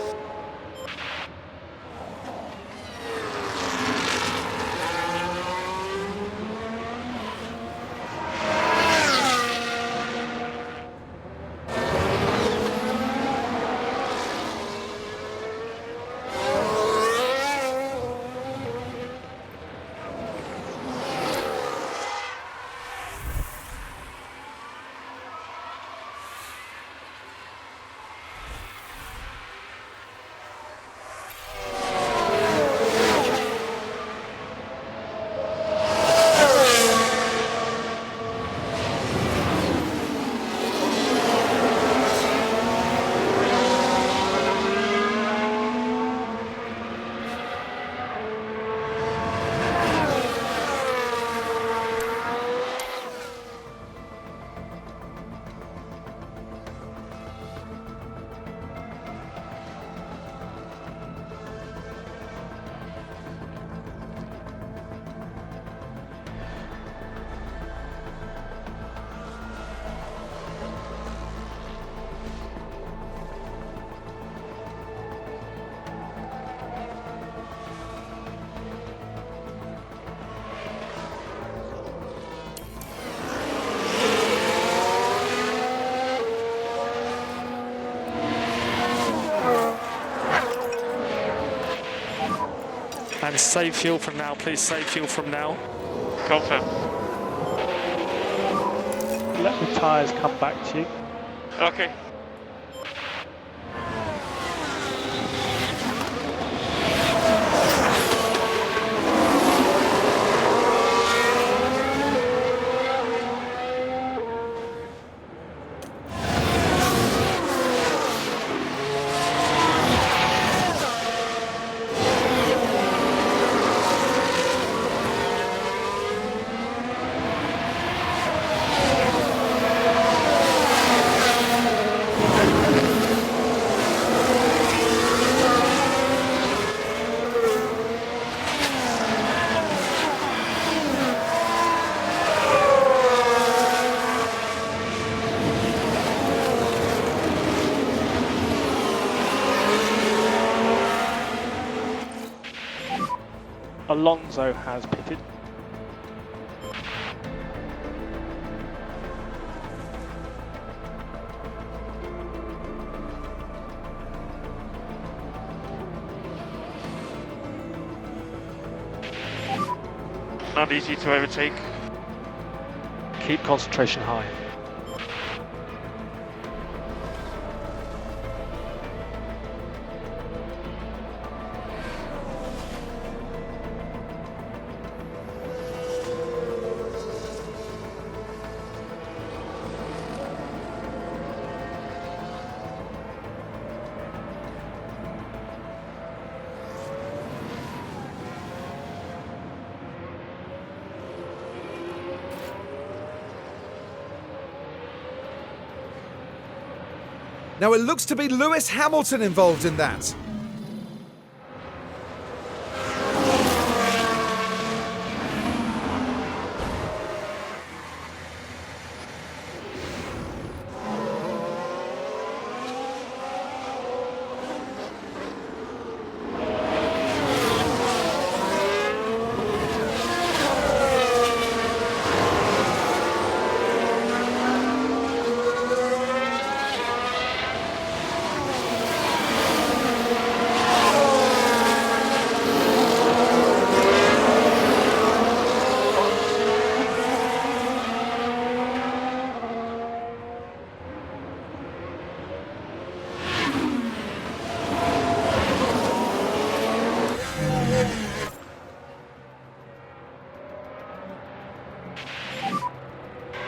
And save fuel from now, please. Save fuel from now. Confirm. Let the tyres come back to you. Okay. Alonso has pitted. Not easy to overtake. Keep concentration high. Now it looks to be Lewis Hamilton involved in that.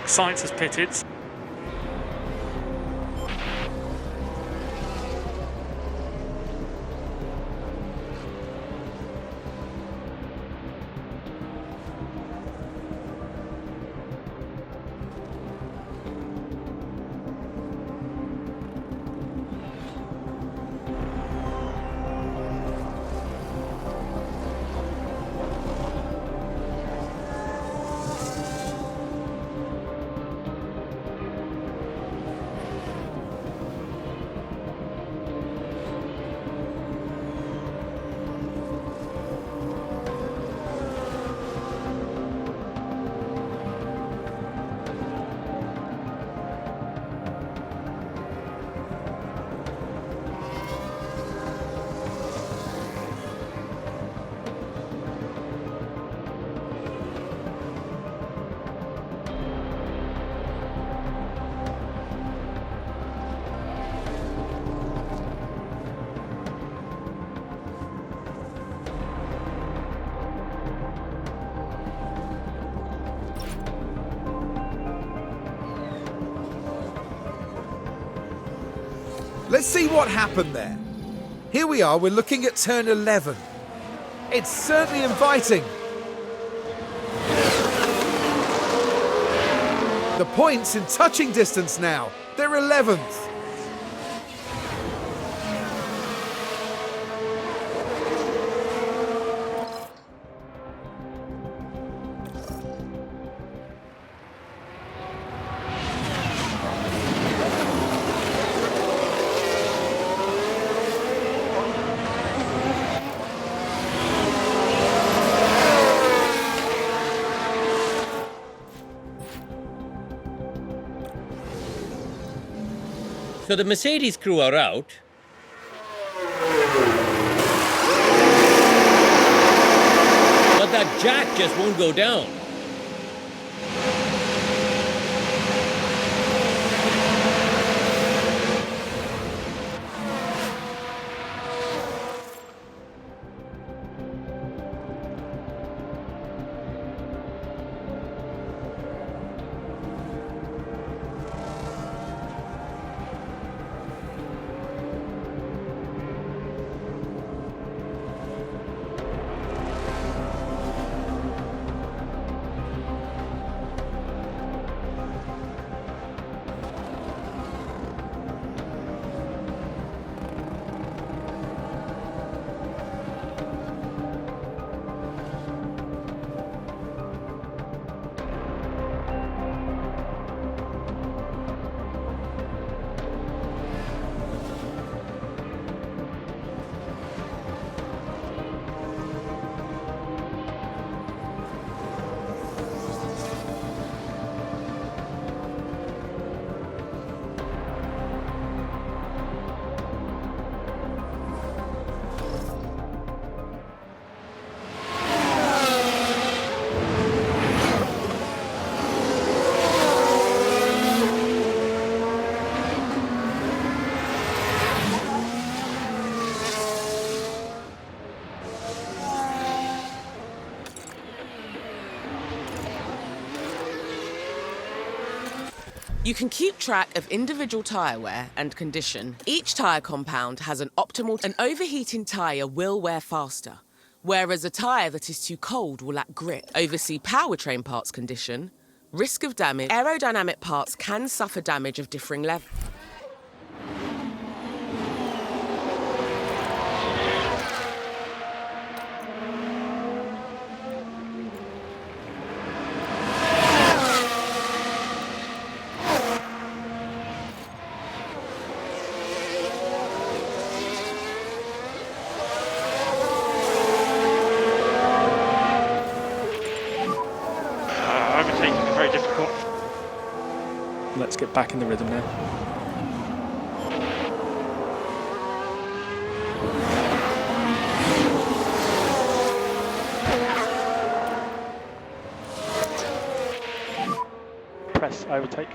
Sainz has pitted. Let's see what happened there. Here we are, we're looking at turn 11. It's certainly inviting. The points in touching distance now. They're 11th. So the Mercedes crew are out. But that jack just won't go down. You can keep track of individual tyre wear and condition. Each tyre compound has an optimal. An overheating tyre will wear faster, whereas a tyre that is too cold will lack grip. Oversee powertrain parts condition, risk of damage. Aerodynamic parts can suffer damage of differing levels. Overtaking is very difficult. Let's get back in the rhythm now. Press overtake.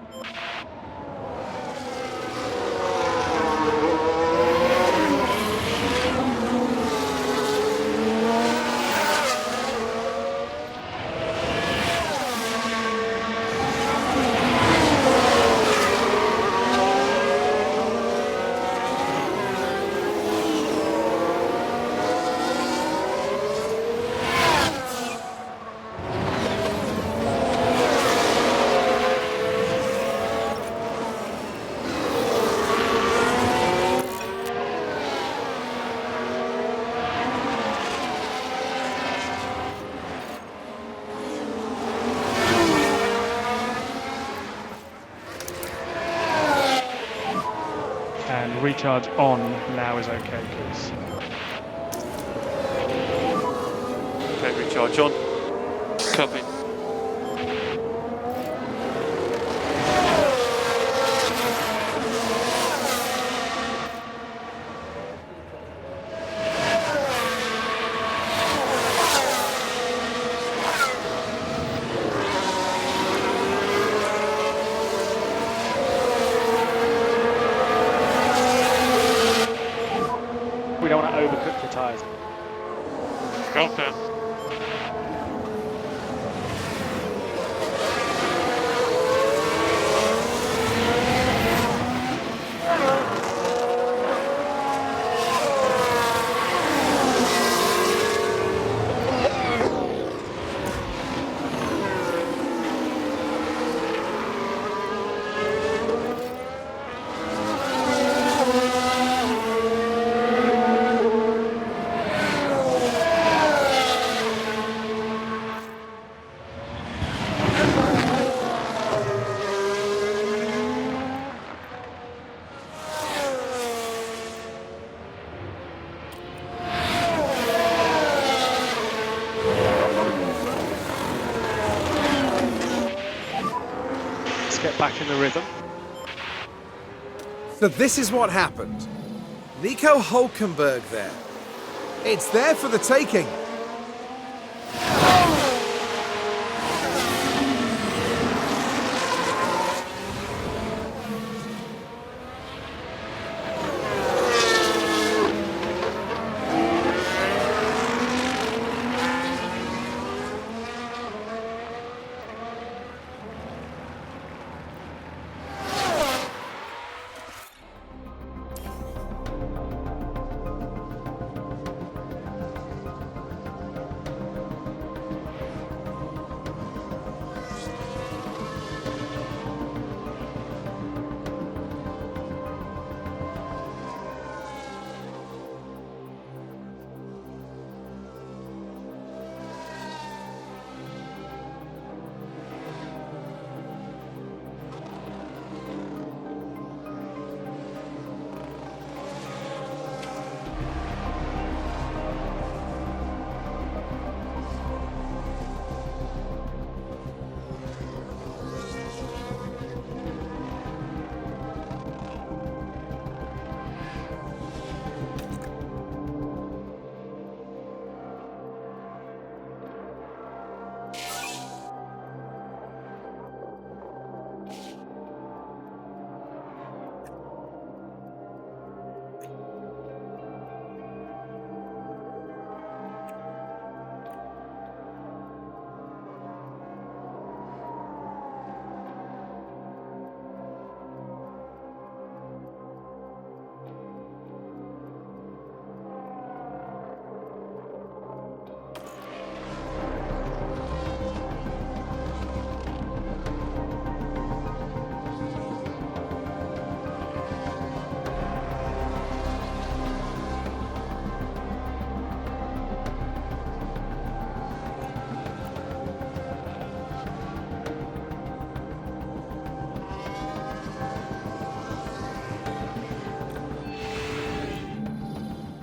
And recharge on now is okay, please. Okay, recharge on. Copy. We don't want to overcook the tyres. Confirm. Let's get back in the rhythm. So this is what happened. Nico Hülkenberg there. It's there for the taking.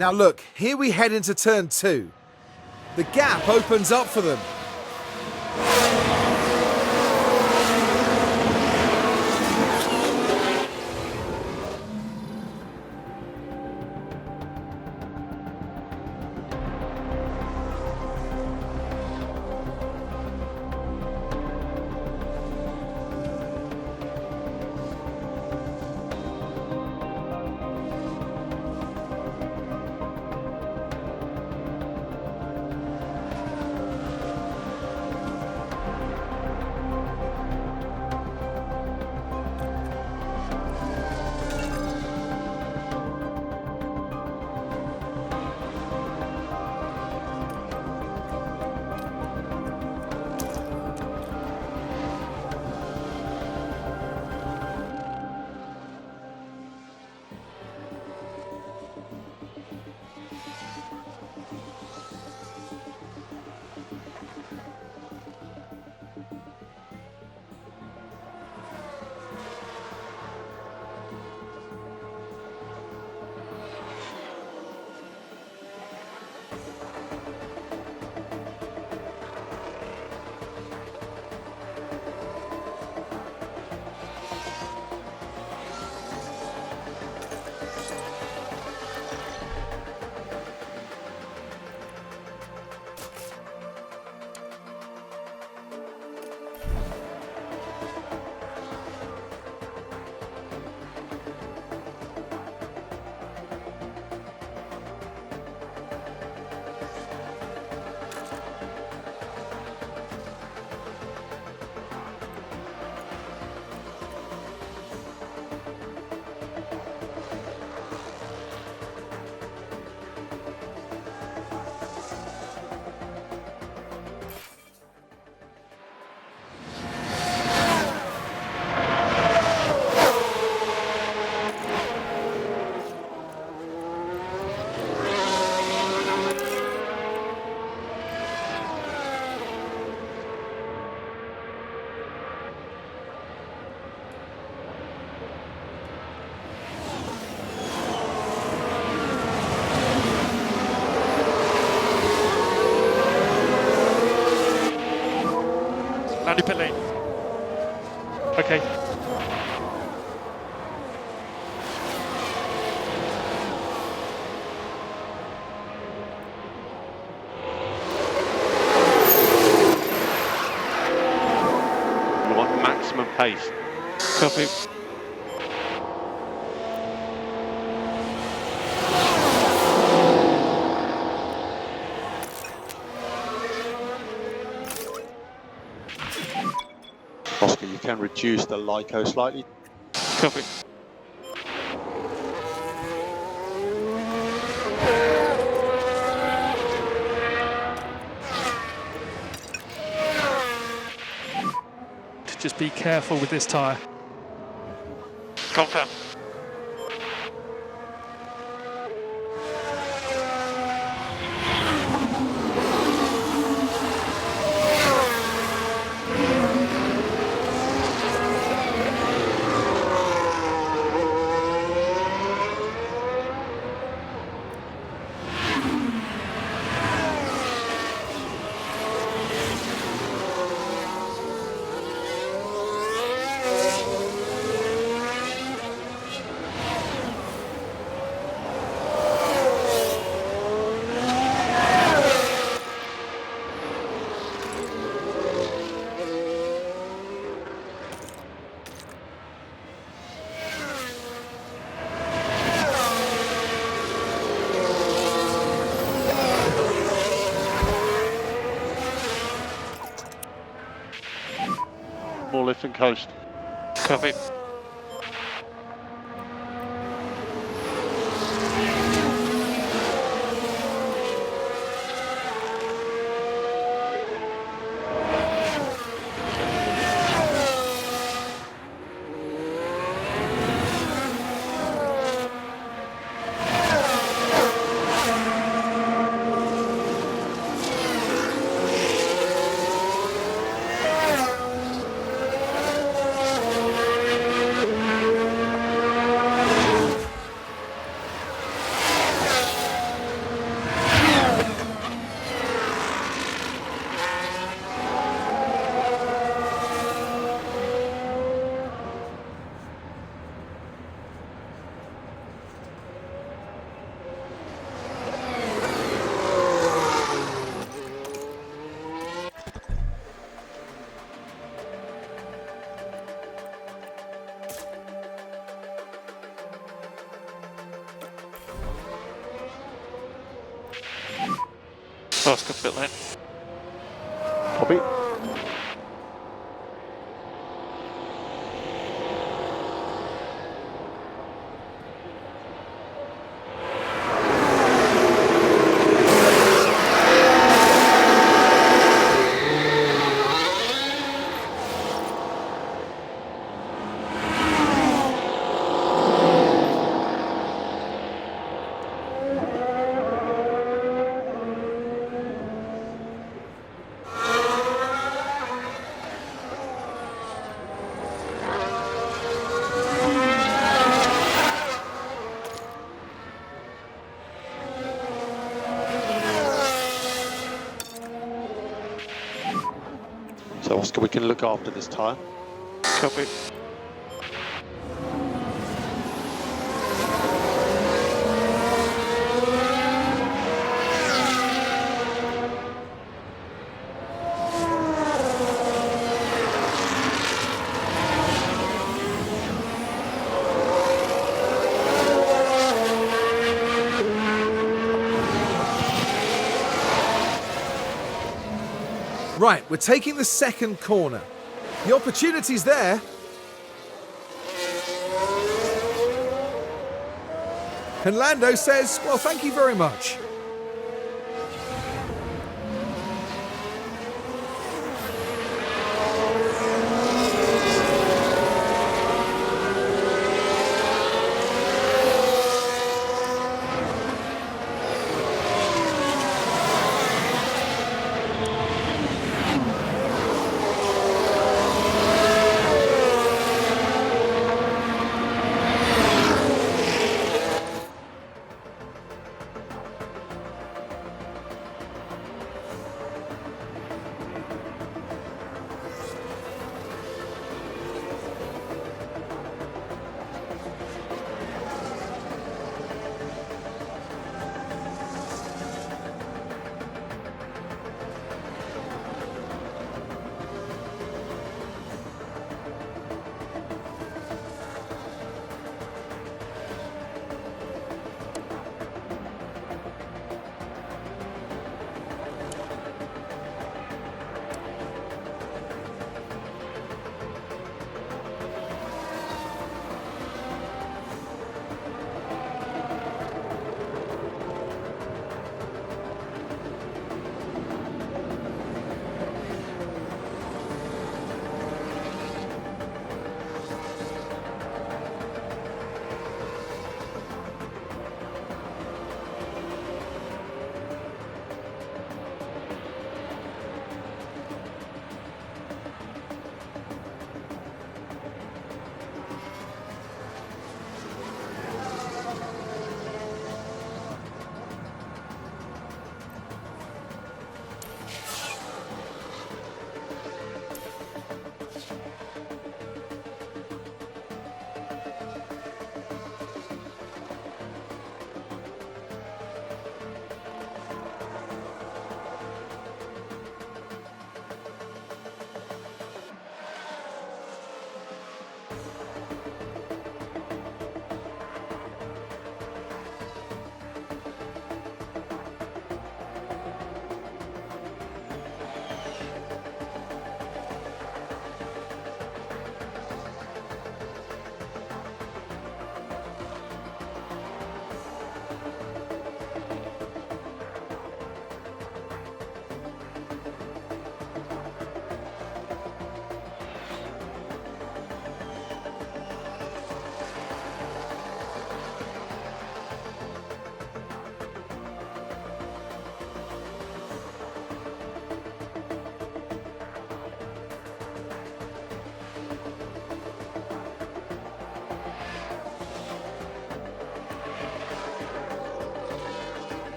Now look, here we head into turn 2. The gap opens up for them. Landy pit lane. Okay. We want maximum pace. Copy. Oscar, you can reduce the LICO slightly. Copy. Just be careful with this tyre. Confirm. More lift and coast. Copy. Fast cut pit lane. Copy. So Oscar, we can look after this tyre. Copy. Right, we're taking the second corner. The opportunity's there. And Lando says, well, thank you very much.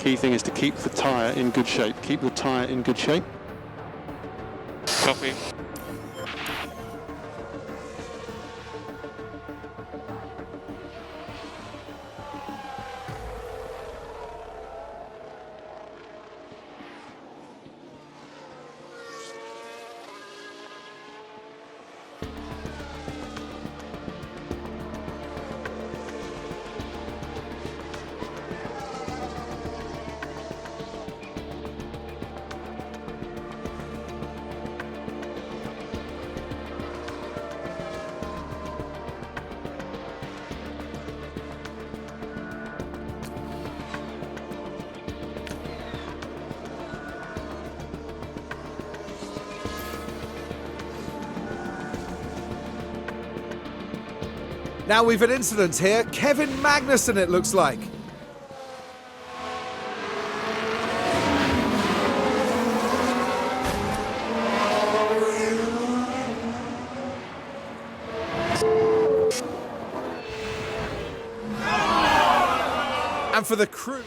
Key thing is to keep the tyre in good shape. Keep the tyre in good shape. Copy. Now we've an incident here. Kevin Magnussen, it looks like. And for the crew.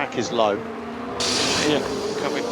back is low. Yeah, copy.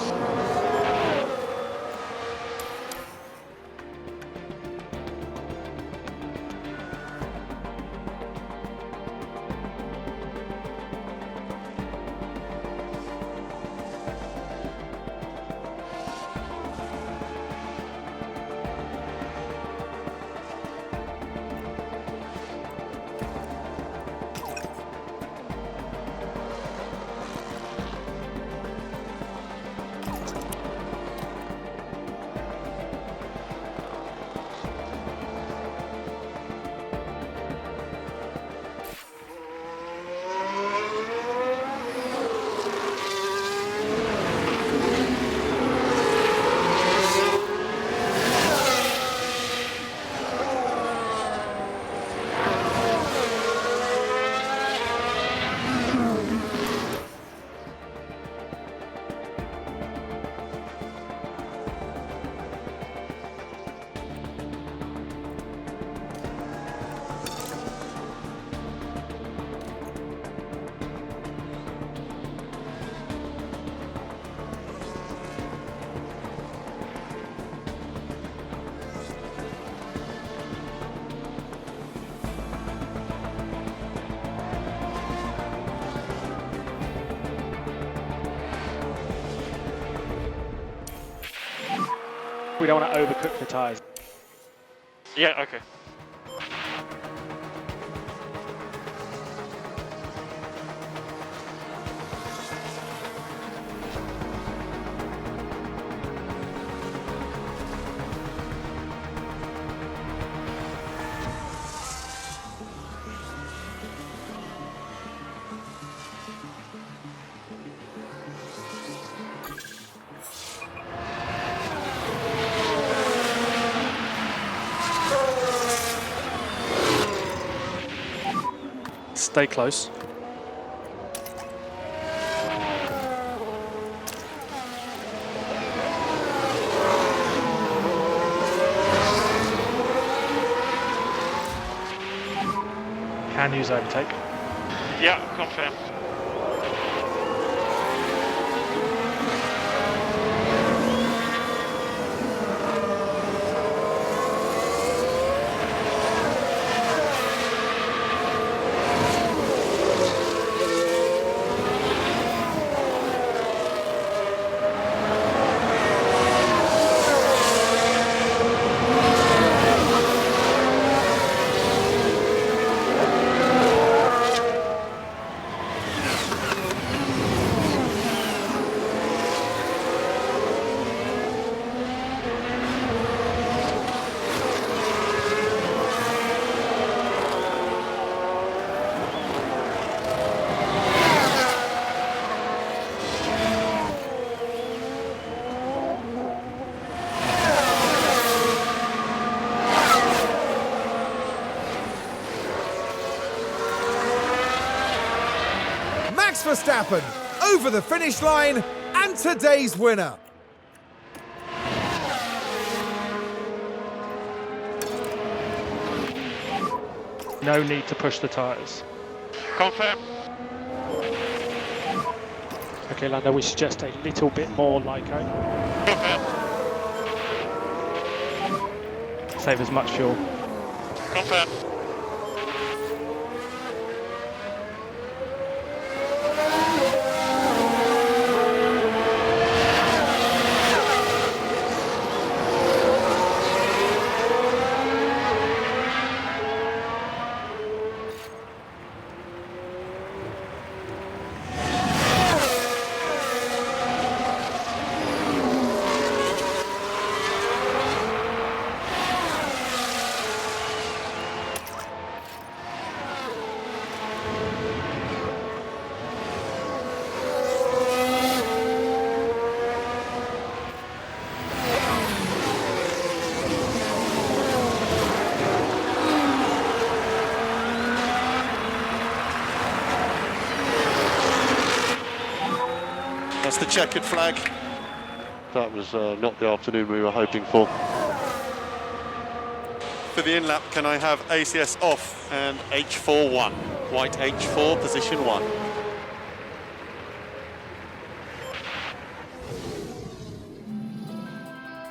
We don't want to overcook the tyres. Yeah, okay. Stay close. Can use overtake. Yeah, confirm. Max Verstappen over the finish line and today's winner. No need to push the tyres. Confirm. Okay, Lando, we suggest a little bit more Lyco. Confirm. Save as much fuel. Confirm. That's the checkered flag. That was not the afternoon we were hoping for. For the in-lap, can I have ACS off and H4 1? White H4, position 1.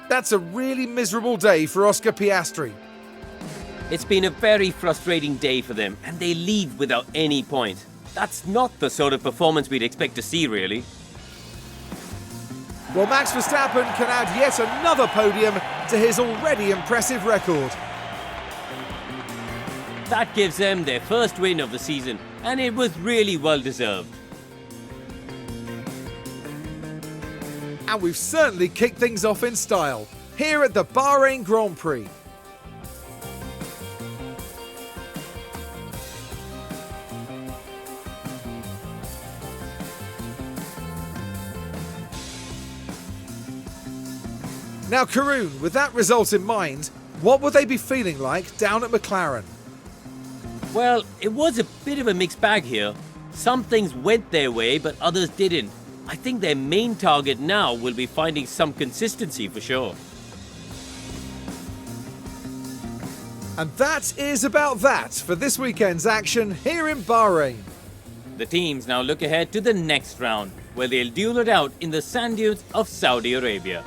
That's a really miserable day for Oscar Piastri. It's been a very frustrating day for them, and they leave without any point. That's not the sort of performance we'd expect to see, really. Well, Max Verstappen can add yet another podium to his already impressive record. That gives them their first win of the season, and it was really well deserved. And we've certainly kicked things off in style here at the Bahrain Grand Prix. Now, Karun, with that result in mind, what would they be feeling like down at McLaren? Well, it was a bit of a mixed bag here. Some things went their way, but others didn't. I think their main target now will be finding some consistency for sure. And that is about that for this weekend's action here in Bahrain. The teams now look ahead to the next round, where they'll duel it out in the sand dunes of Saudi Arabia.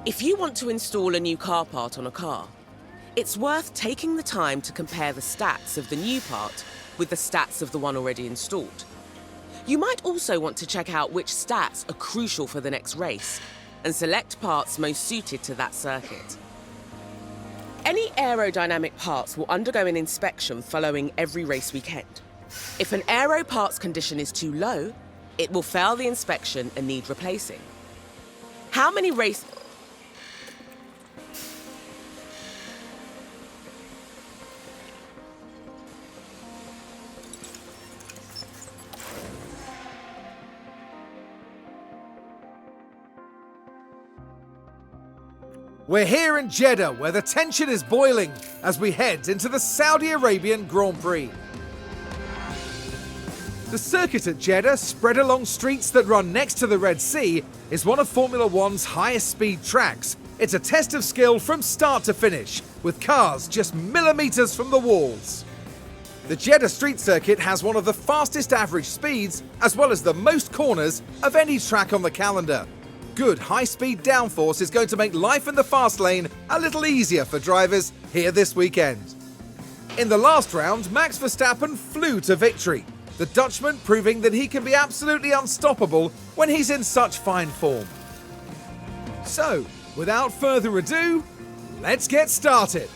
If you want to install a new car part on a car, it's worth taking the time to compare the stats of the new part with the stats of the one already installed. You might also want to check out which stats are crucial for the next race and select parts most suited to that circuit. Any aerodynamic parts will undergo an inspection following every race weekend. If an aero parts condition is too low, it will fail the inspection and need replacing. How many race... We're here in Jeddah, where the tension is boiling as we head into the Saudi Arabian Grand Prix. The circuit at Jeddah, spread along streets that run next to the Red Sea, is one of Formula One's highest speed tracks. It's a test of skill from start to finish, with cars just millimeters from the walls. The Jeddah street circuit has one of the fastest average speeds, as well as the most corners of any track on the calendar. Good high-speed downforce is going to make life in the fast lane a little easier for drivers here this weekend. In the last round, Max Verstappen flew to victory, the Dutchman proving that he can be absolutely unstoppable when he's in such fine form. So, without further ado, let's get started.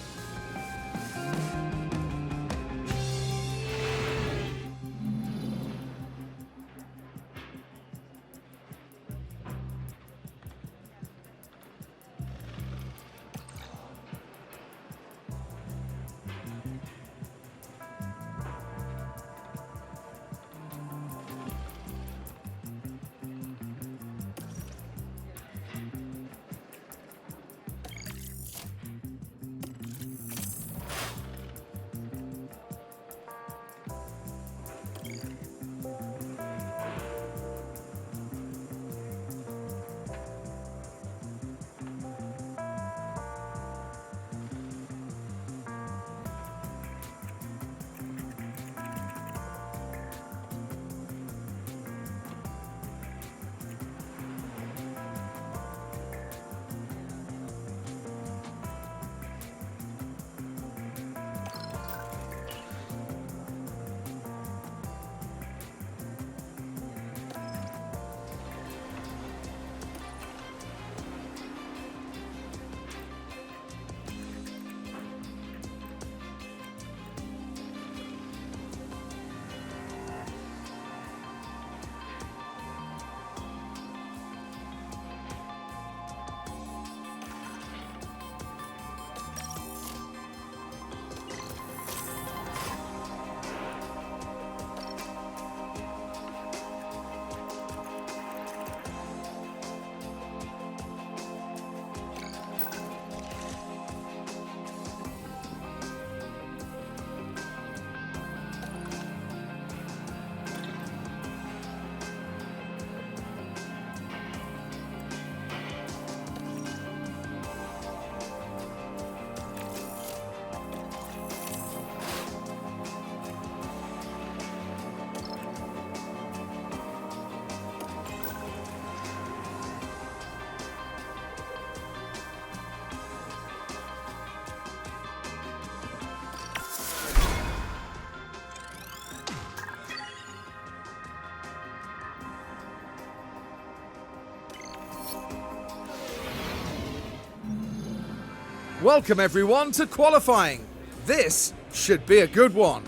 Welcome everyone to qualifying. This should be a good one.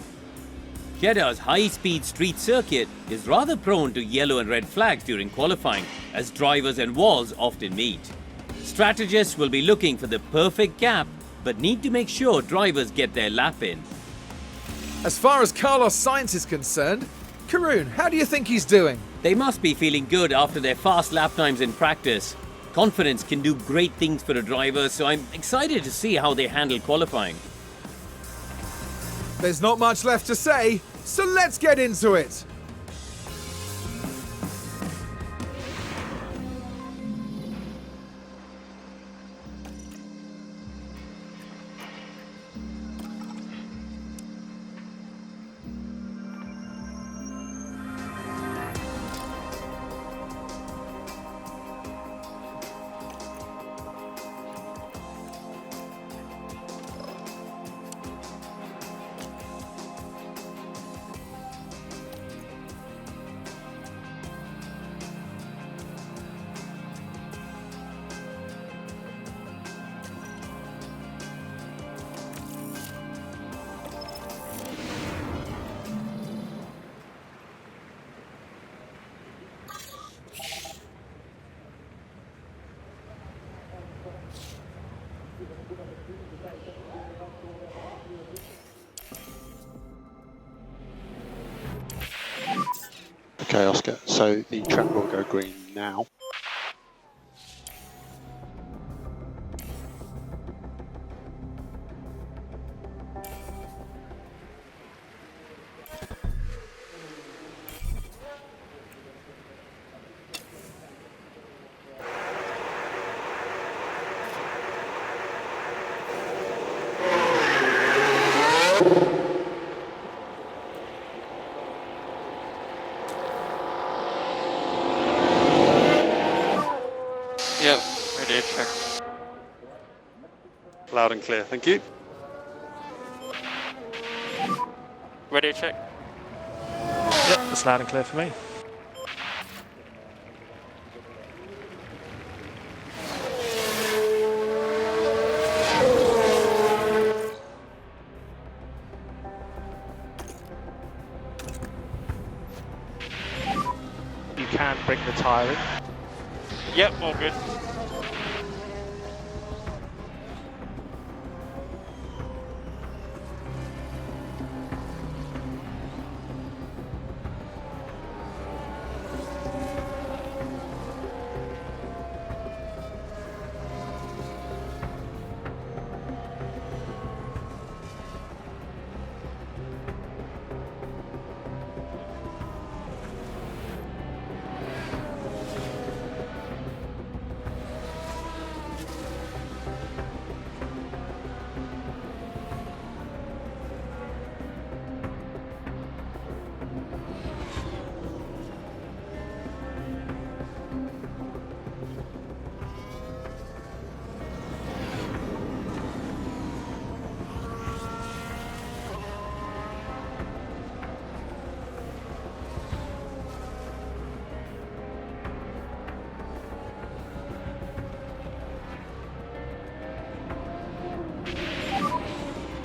Jeddah's high-speed street circuit is rather prone to yellow and red flags during qualifying, as drivers and walls often meet. Strategists will be looking for the perfect gap, but need to make sure drivers get their lap in. As far as Carlos Sainz is concerned, Karun, how do you think he's doing? They must be feeling good after their fast lap times in practice. Confidence can do great things for a driver, so I'm excited to see how they handle qualifying. There's not much left to say, so let's get into it. Okay, Oscar, so the track will go green now. Yep, ready, check. Loud and clear, thank you. Ready, check. Yep, that's loud and clear for me. You can bring the tyre in. Yep, all good.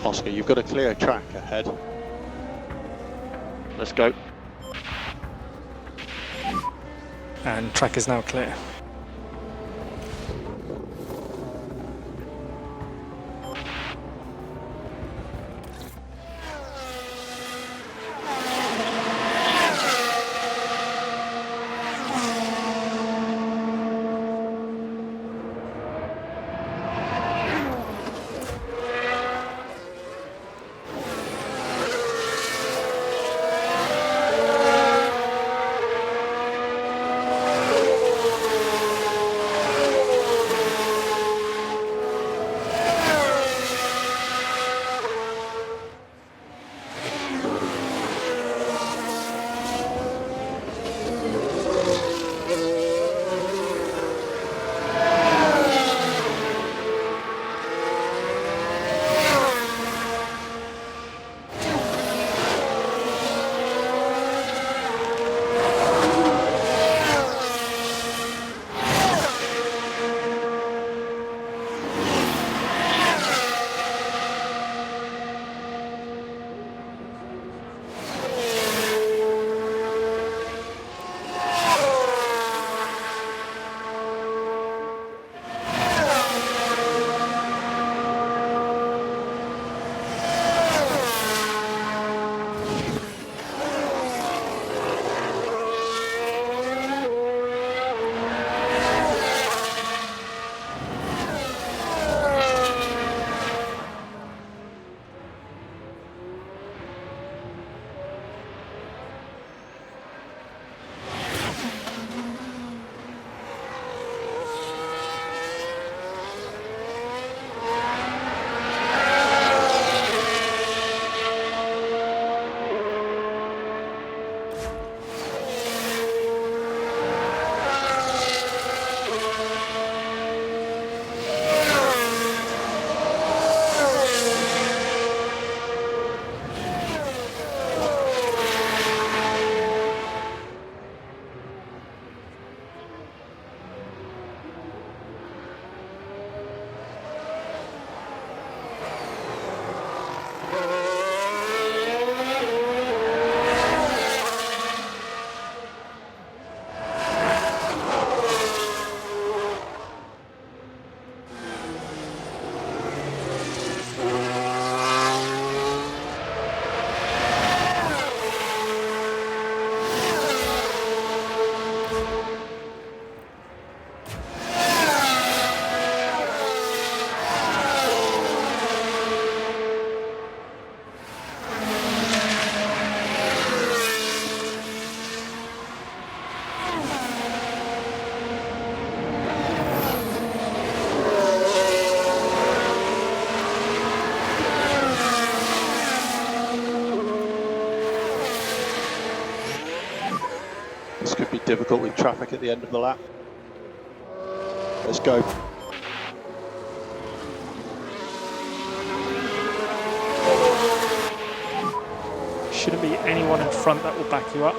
Oscar, you've got a clear track ahead. Let's go. And track is now clear. This could be difficult with traffic at the end of the lap. Let's go. Shouldn't be anyone in front that will back you up.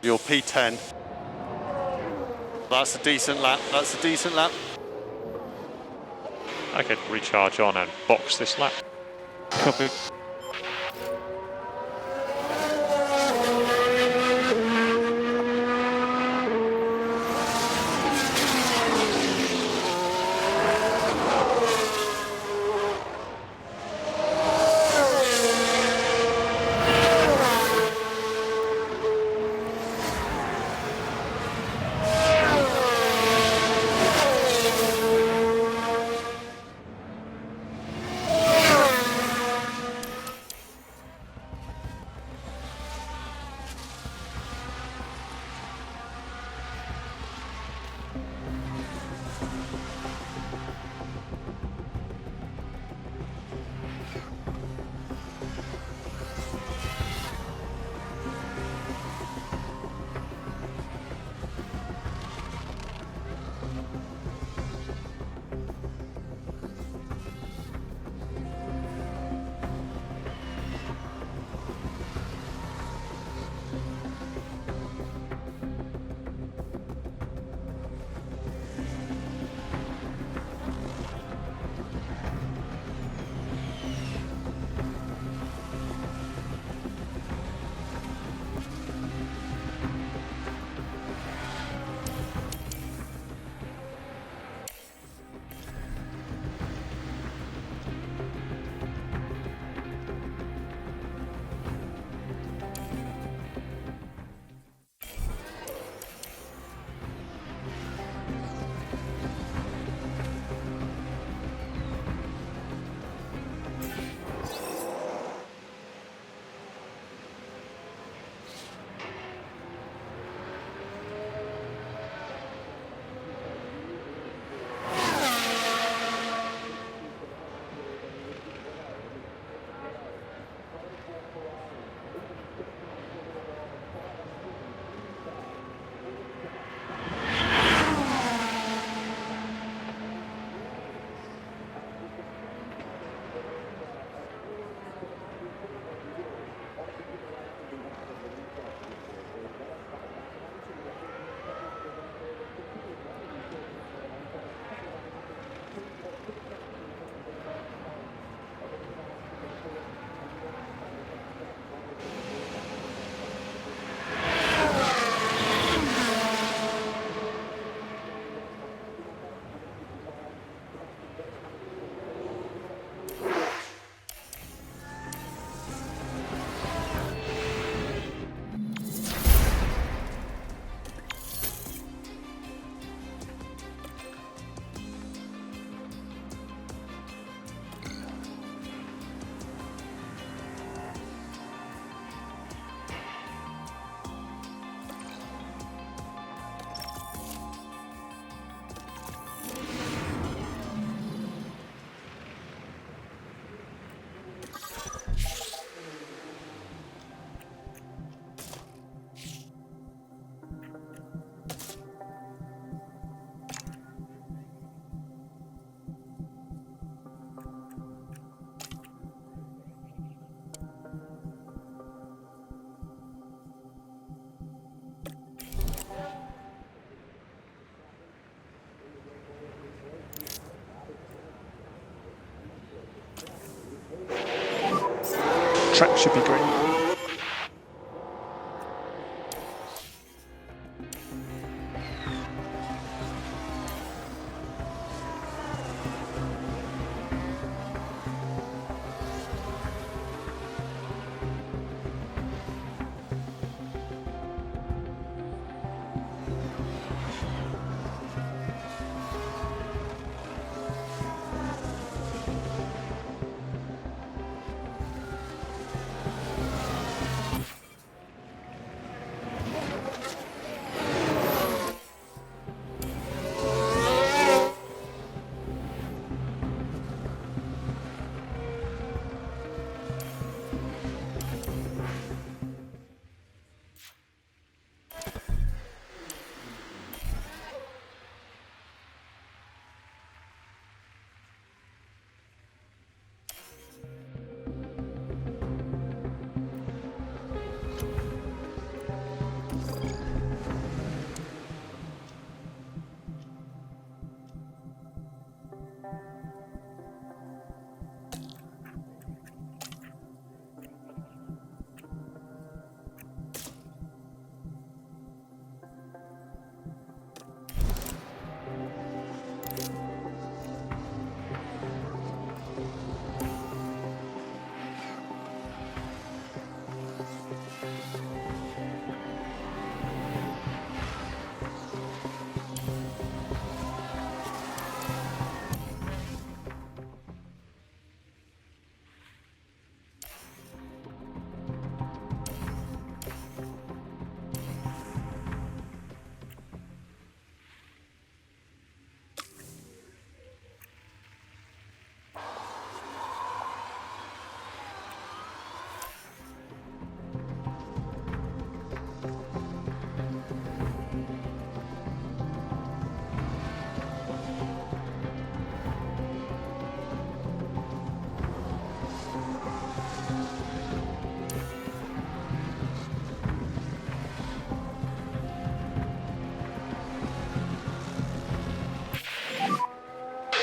Your P10. That's a decent lap. That's a decent lap. I could recharge on and box this lap. Copy. track should be green.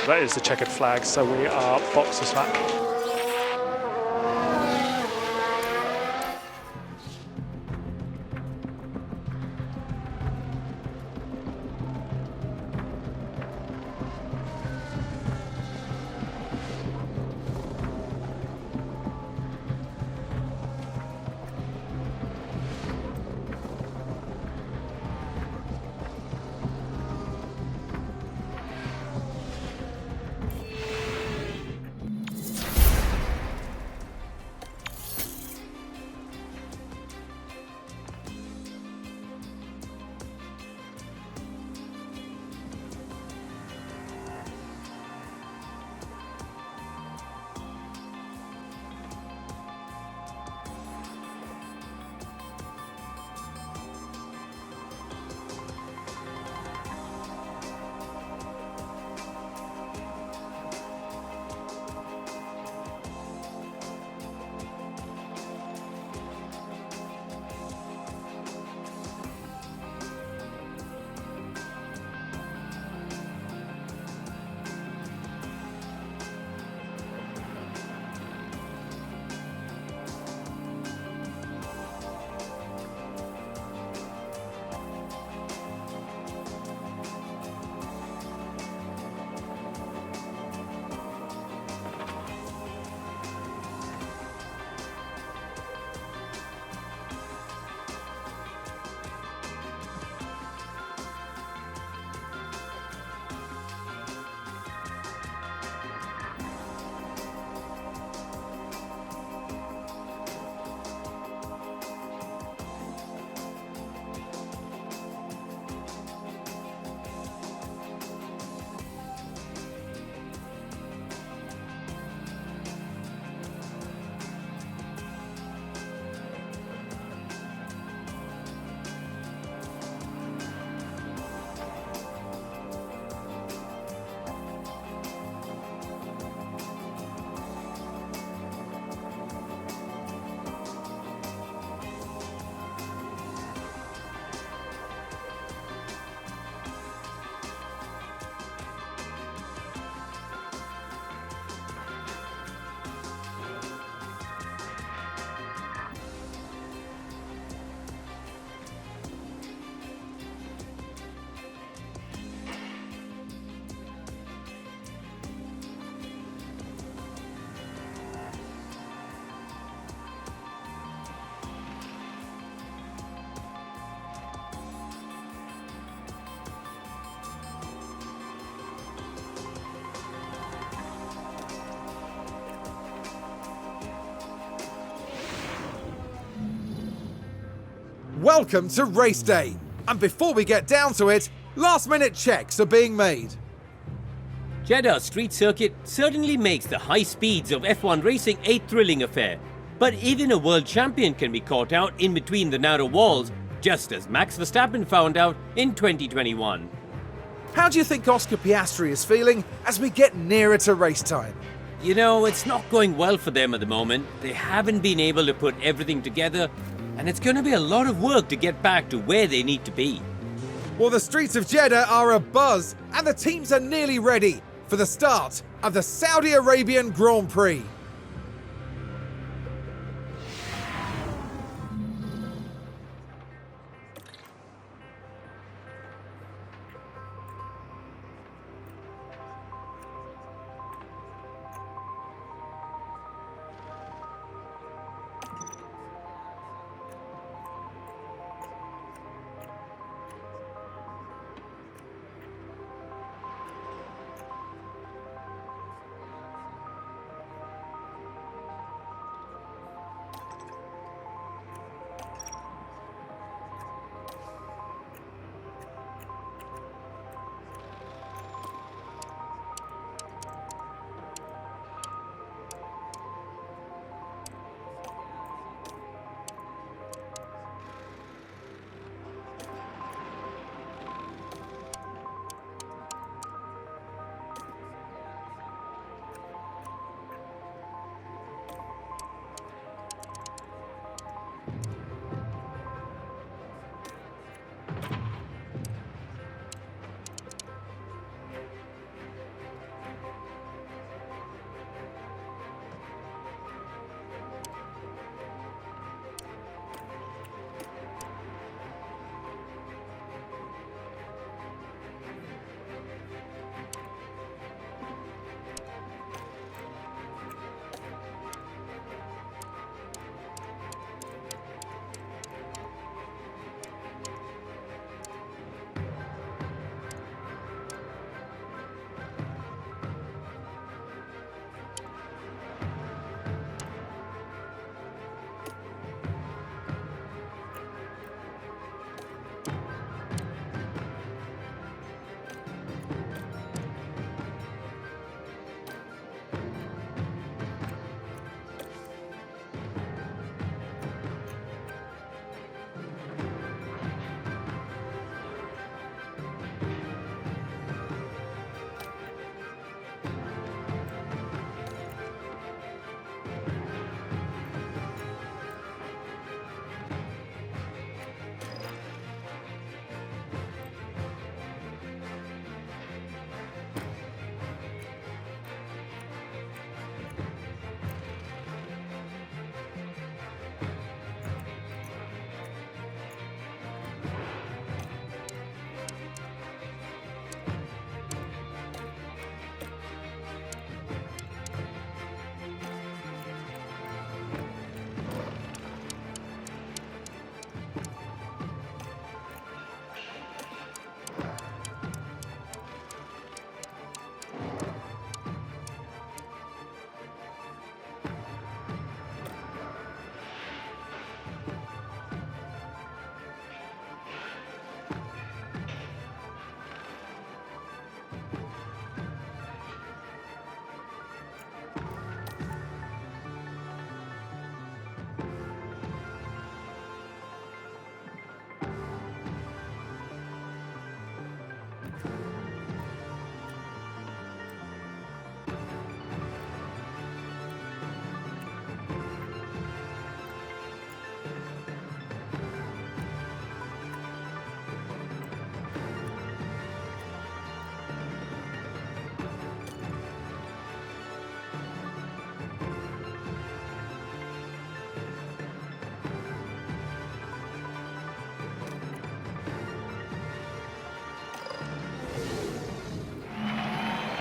That is the checkered flag, so we are box to swap. Welcome to race day. And before we get down to it, last-minute checks are being made. Jeddah Street Circuit certainly makes the high speeds of F1 racing a thrilling affair. But even a world champion can be caught out in between the narrow walls, just as Max Verstappen found out in 2021. How do you think Oscar Piastri is feeling as we get nearer to race time? You know, it's not going well for them at the moment. They haven't been able to put everything together, and it's going to be a lot of work to get back to where they need to be. Well, the streets of Jeddah are abuzz, and the teams are nearly ready for the start of the Saudi Arabian Grand Prix.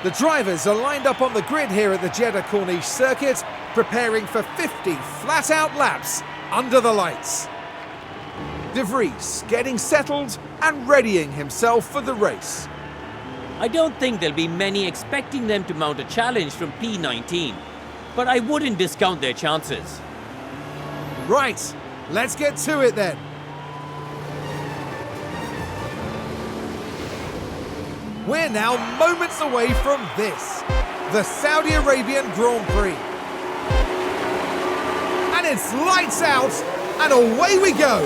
The drivers are lined up on the grid here at the Jeddah Corniche circuit, preparing for 50 flat-out laps under the lights. De Vries getting settled and readying himself for the race. I don't think there'll be many expecting them to mount a challenge from P19, but I wouldn't discount their chances. Right, let's get to it then. We're now moments away from this, the Saudi Arabian Grand Prix. And it's lights out, and away we go.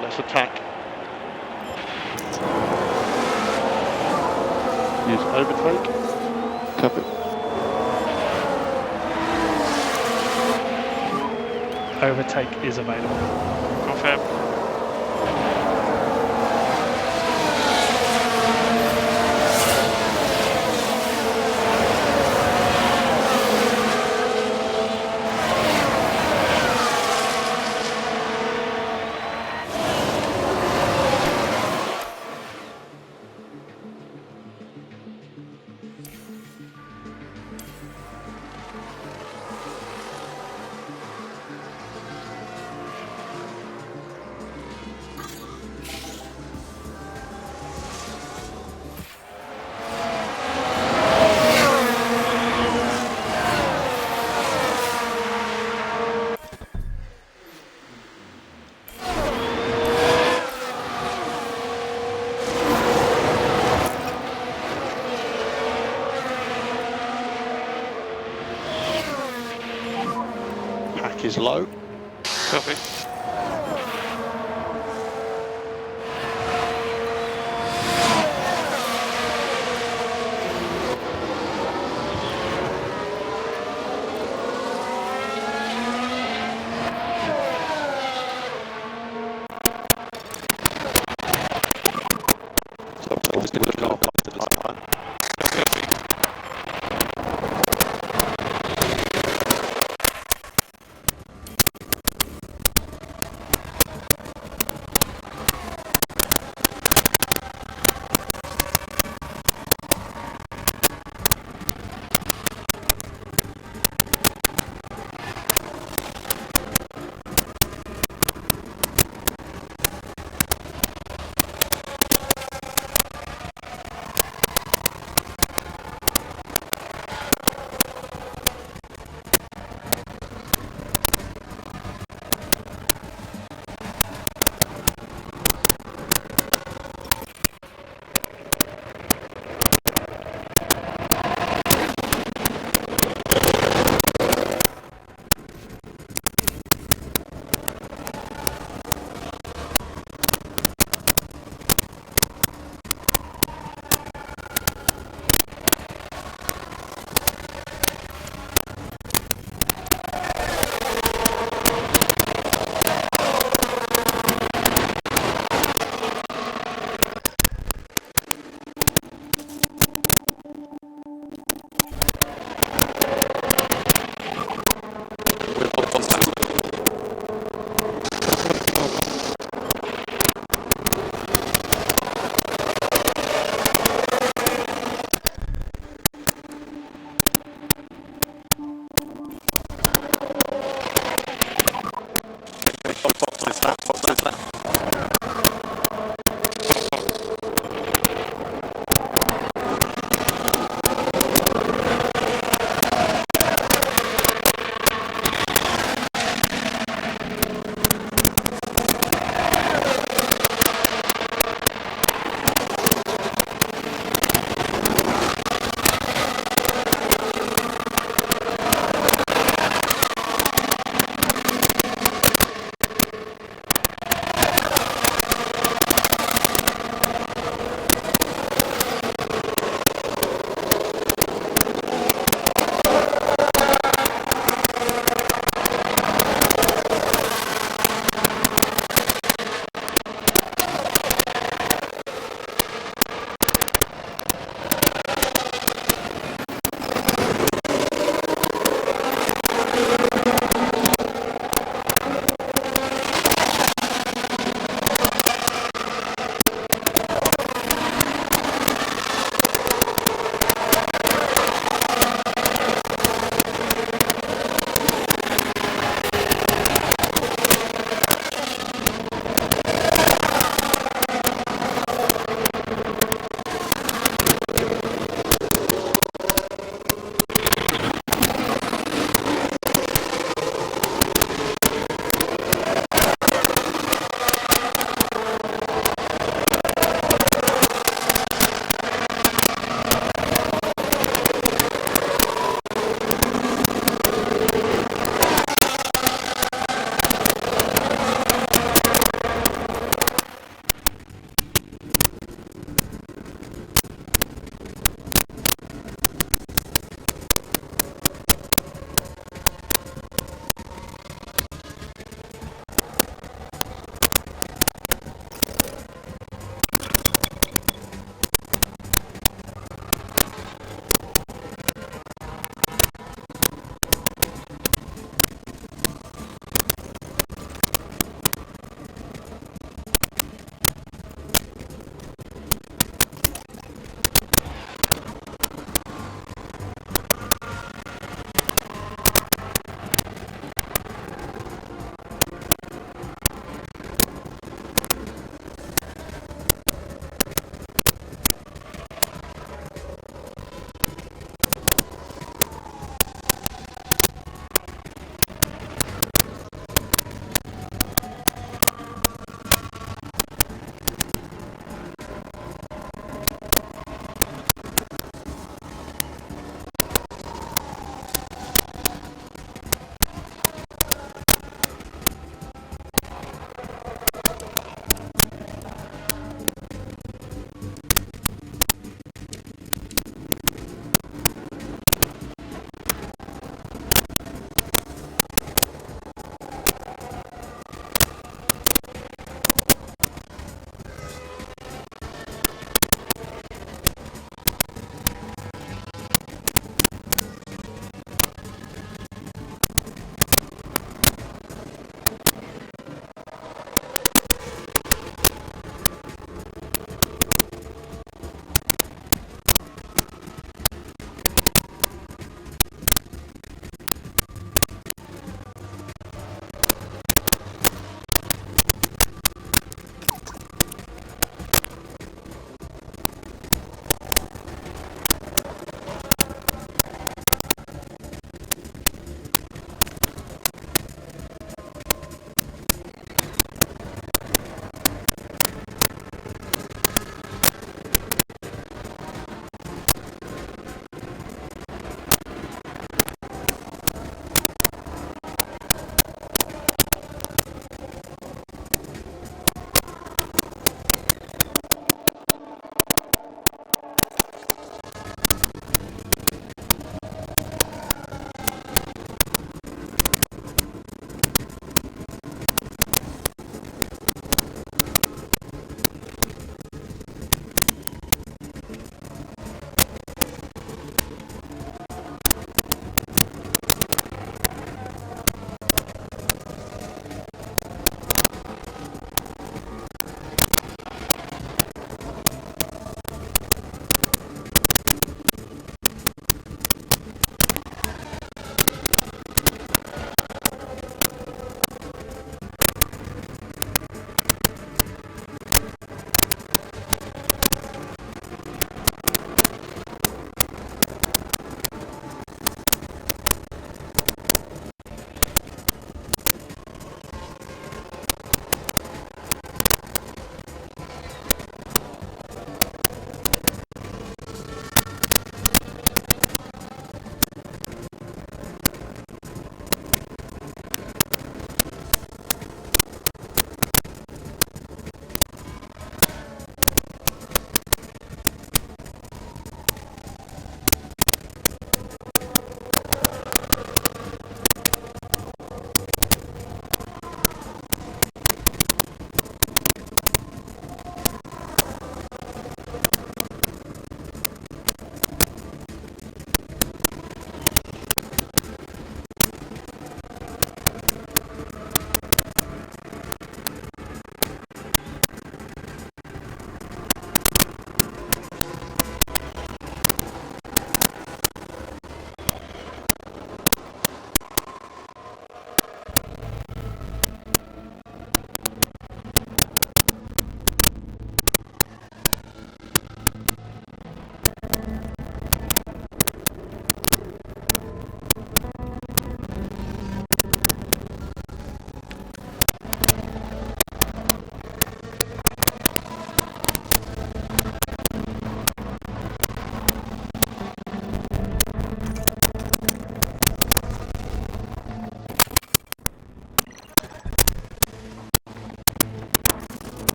Let's attack. Use overtake. Copy. Overtake is available. Confirm. Pack is low. Copy. So obviously looking after the tyre.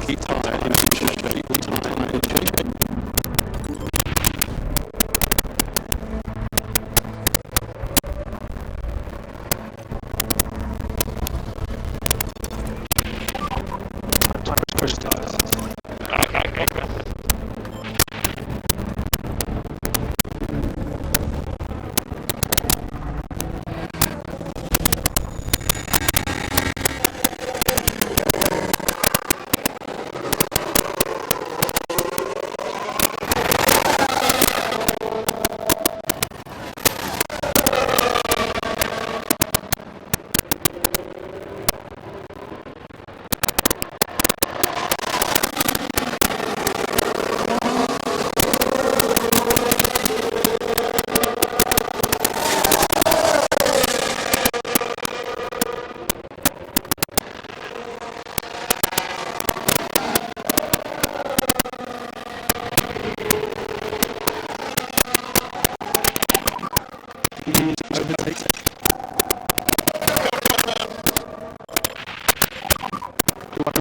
Keep tyre in good shape. Keep the tyre in good shape. Time to push tyres.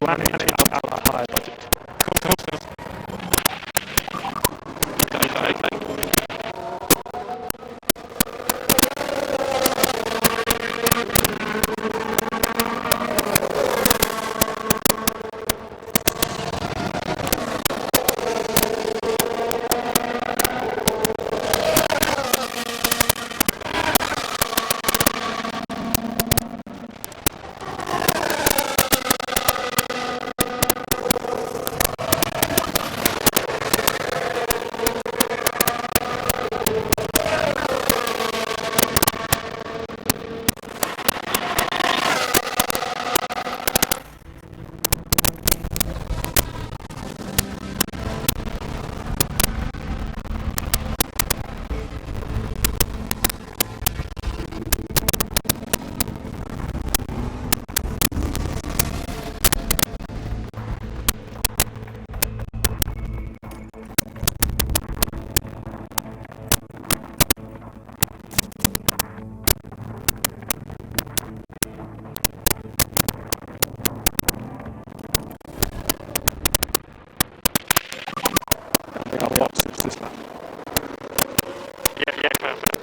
Manage out a higher budget. Yeah, perfect.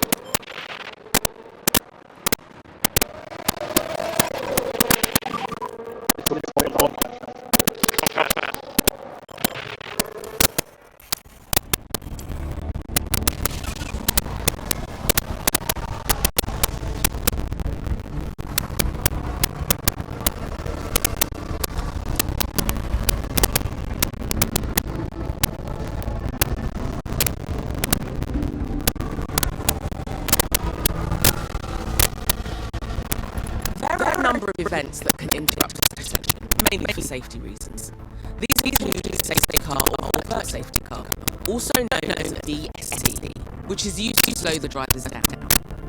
There are a number of events that can interrupt a session, mainly for safety reasons. These include a safety car or overt safety car, also known as a DSC, which is used to slow the drivers down.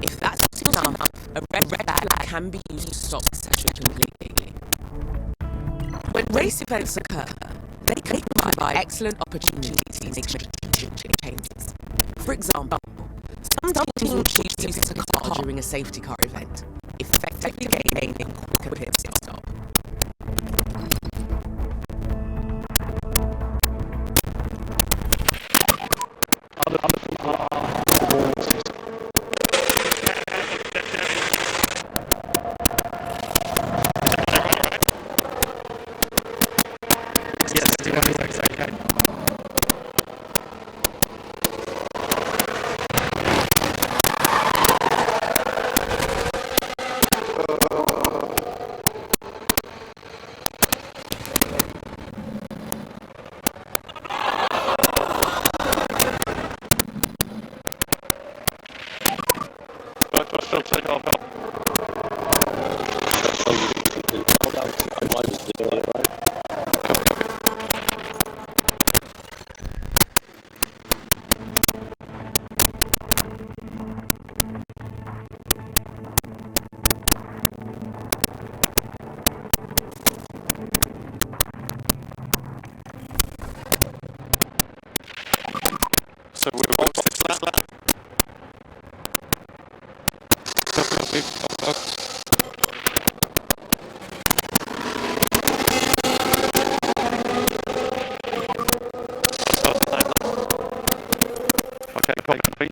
If that's not enough, a red flag can be used to stop the session completely. When race events occur, they can provide excellent opportunities to make strategic changes. For example, some teams choose to use a car during a safety car event, effectively gaining quicker pit stop. So we're on this lap. Okay, copy.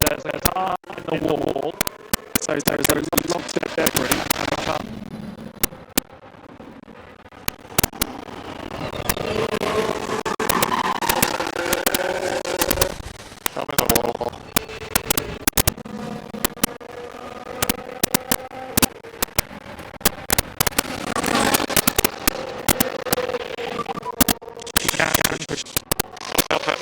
There's a car in the wall. So there's a lot of debris. Come in the wall. Stop it.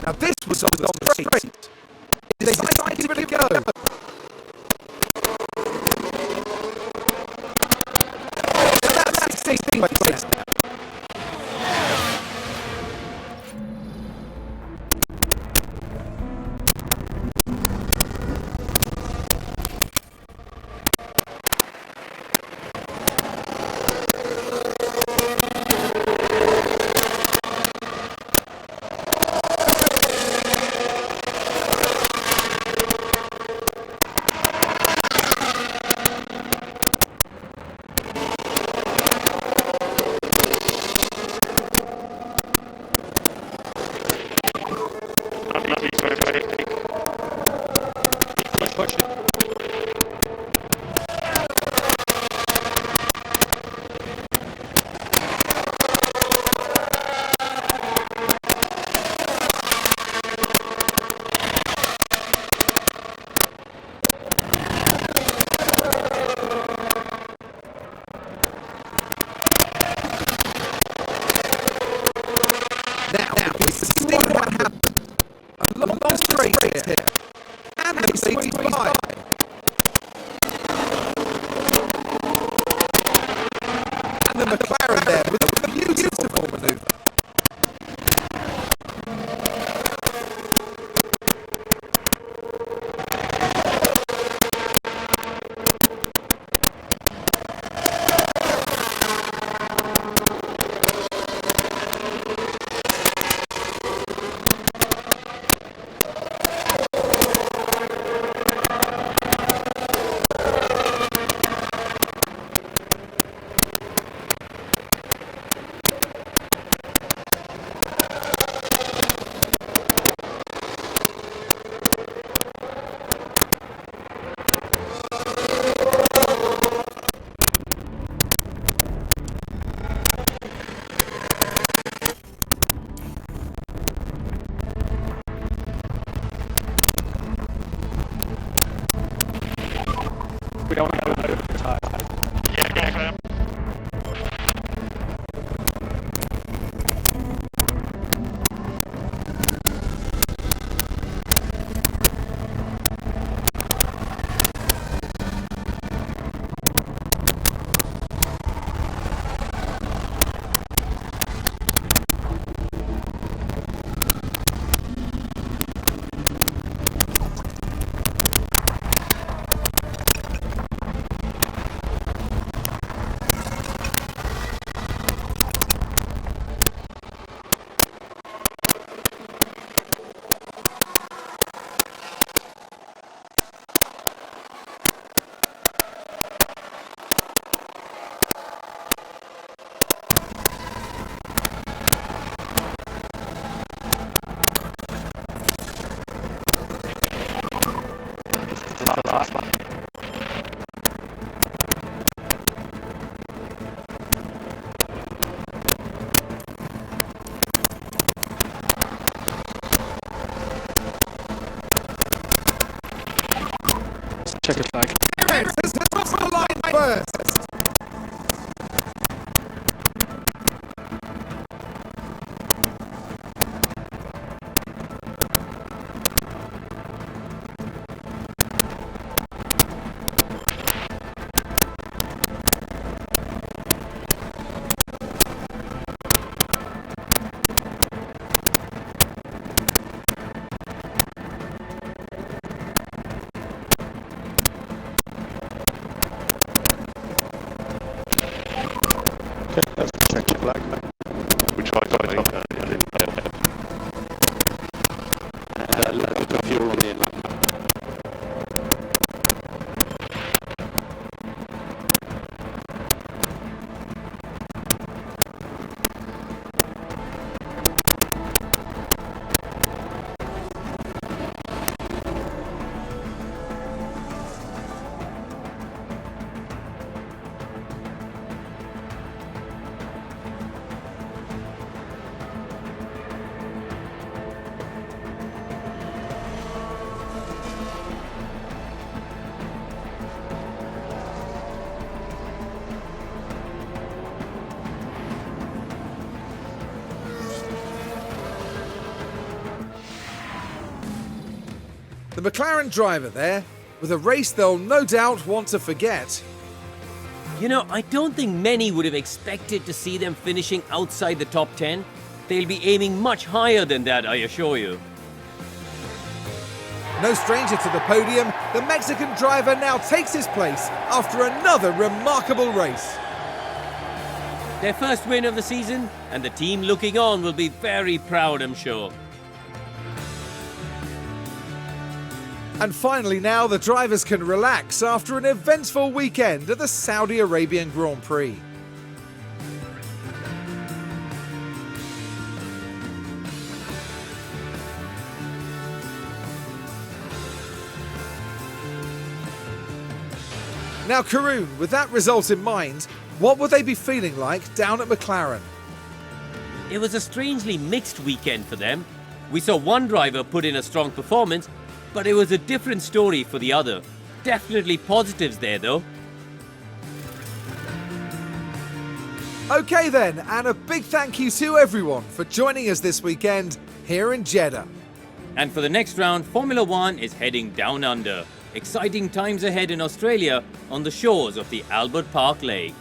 Now this was on the straight. They decided to give it a go. That's 16 places. Now, we see what happened. A long straight here. And they squeeze by. And the McLaren there with a beautiful manoeuvre. We don't have to over the tires. Yeah, clear. Last one. Checker flag. Perez has crossed the line first. Okay, that's the checker flag. We tried to make that. A little bit of fuel on the inlet. The McLaren driver there, with a race they'll no doubt want to forget. You know, I don't think many would have expected to see them finishing outside the top 10. They'll be aiming much higher than that, I assure you. No stranger to the podium, the Mexican driver now takes his place after another remarkable race. Their first win of the season, and the team looking on will be very proud, I'm sure. And finally now, the drivers can relax after an eventful weekend at the Saudi Arabian Grand Prix. Now, Karun, with that result in mind, what would they be feeling like down at McLaren? It was a strangely mixed weekend for them. We saw one driver put in a strong performance, but it was a different story for the other. Definitely positives there though. Okay then, and a big thank you to everyone for joining us this weekend here in Jeddah. And for the next round, Formula One is heading down under. Exciting times ahead in Australia on the shores of the Albert Park Lake.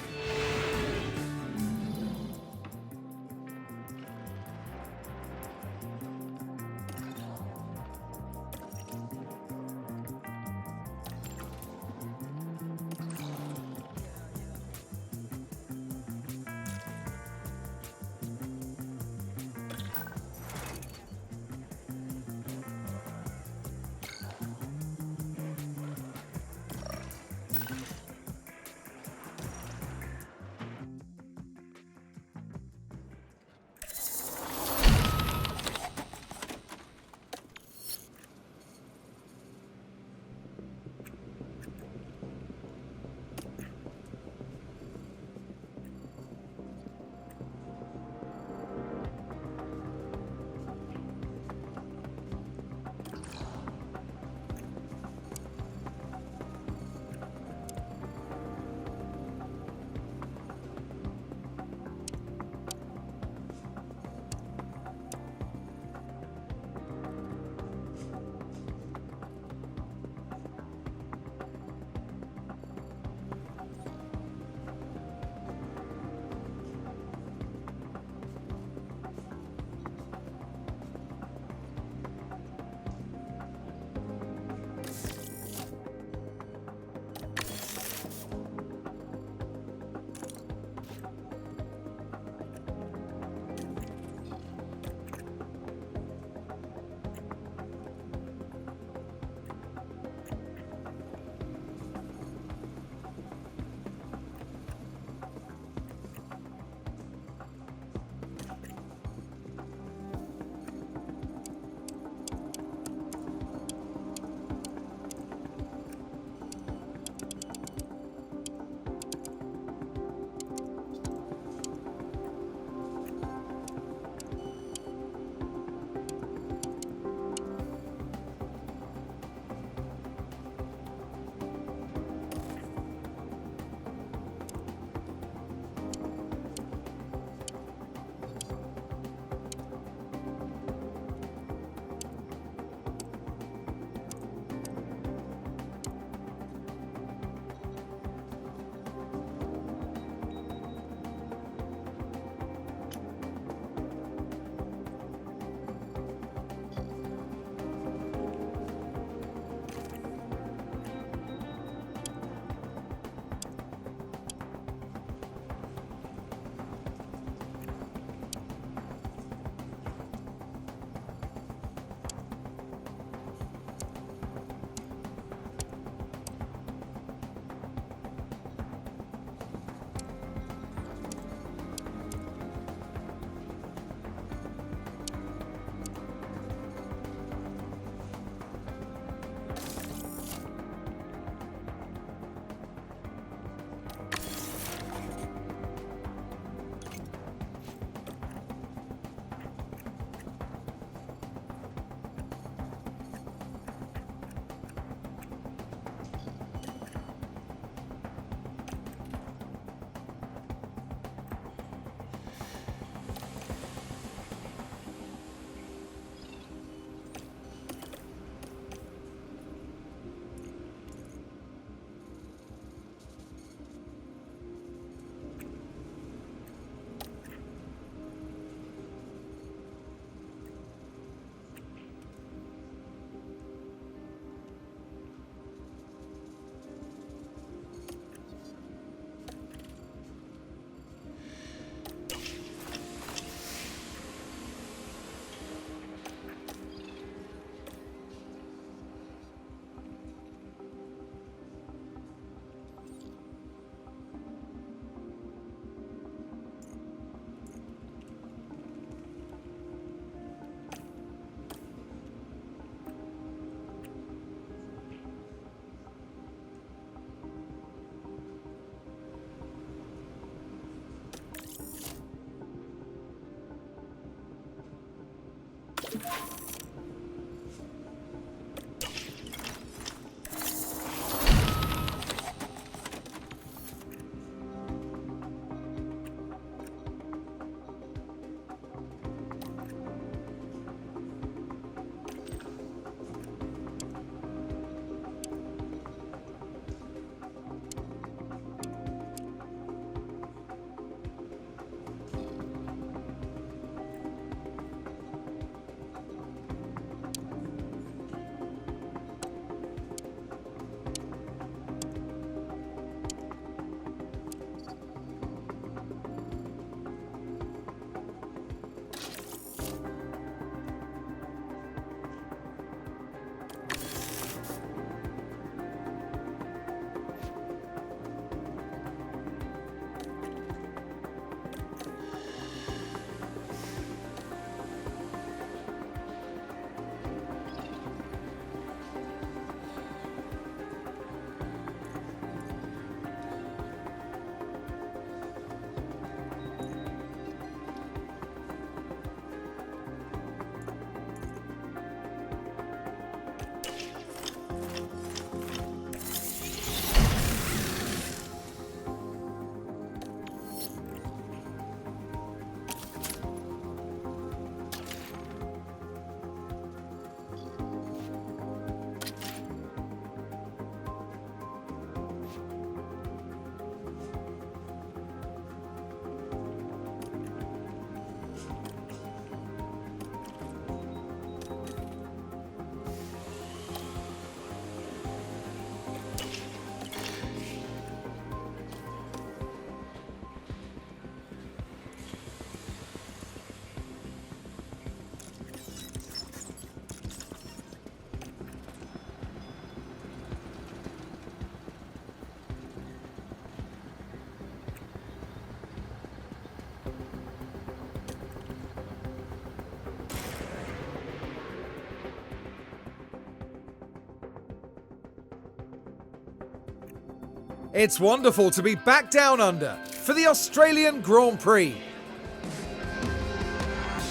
It's wonderful to be back down under for the Australian Grand Prix.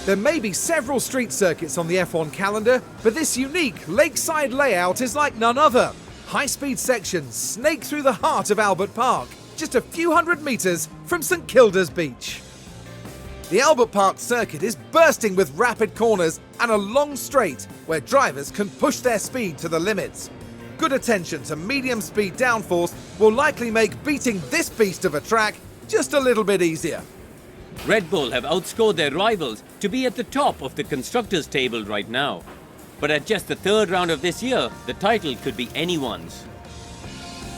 There may be several street circuits on the F1 calendar, but this unique lakeside layout is like none other. High-speed sections snake through the heart of Albert Park, just a few hundred metres from St Kilda's beach. The Albert Park circuit is bursting with rapid corners and a long straight where drivers can push their speed to the limits. Good attention to medium-speed downforce will likely make beating this beast of a track just a little bit easier. Red Bull have outscored their rivals to be at the top of the constructors' table right now. But at just the third round of this year, the title could be anyone's.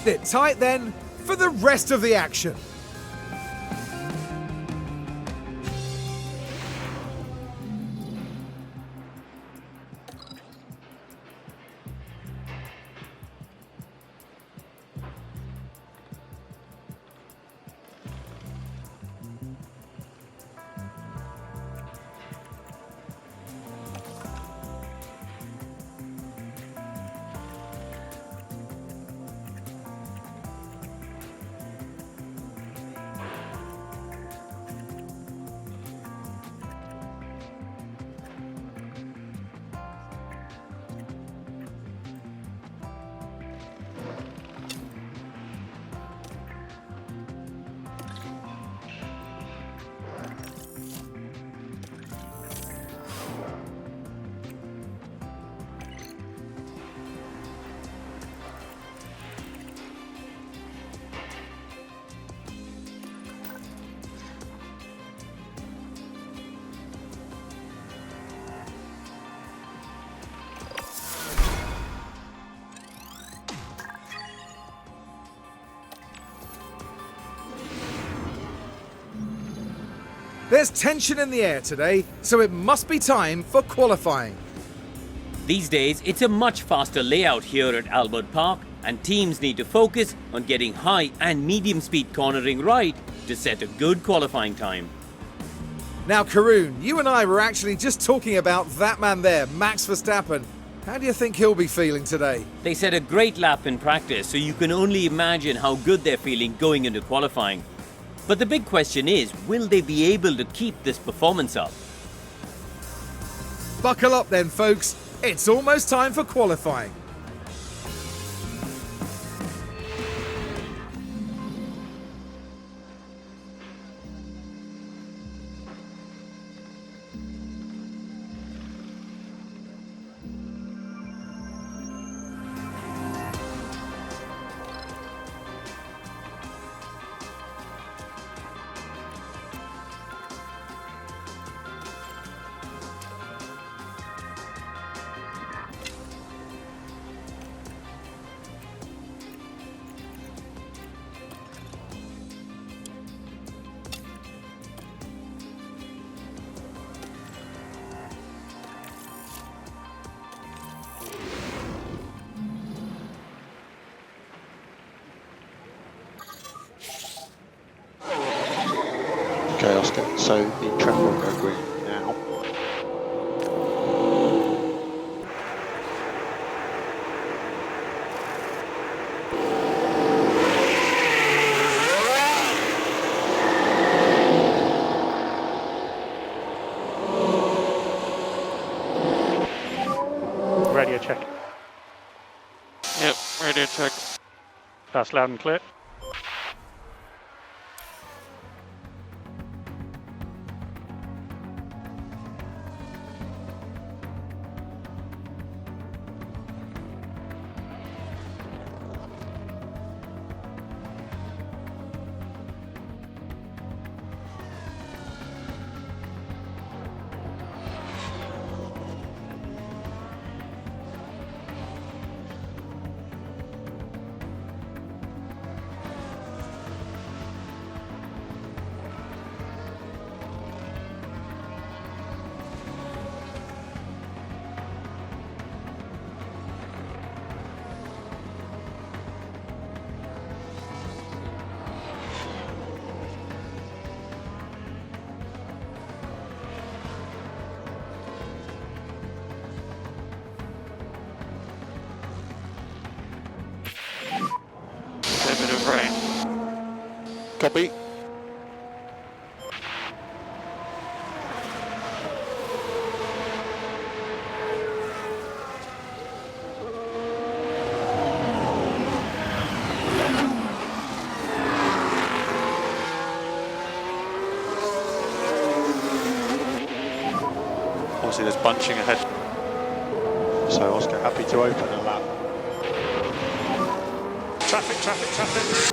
Sit tight then for the rest of the action. There's tension in the air today, so it must be time for qualifying. These days, it's a much faster layout here at Albert Park, and teams need to focus on getting high and medium speed cornering right to set a good qualifying time. Now, Karun, you and I were actually just talking about that man there, Max Verstappen. How do you think he'll be feeling today? They set a great lap in practice, so you can only imagine how good they're feeling going into qualifying. But the big question is, will they be able to keep this performance up? Buckle up then, folks. It's almost time for qualifying. Okay, Oscar, so the track will go green now. Radio check. Yep, radio check. That's loud and clear. Copy. Obviously there's bunching ahead. So Oscar happy to open a lap. Traffic, traffic, traffic.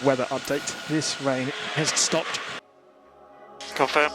Weather update. This rain has stopped. Confirm.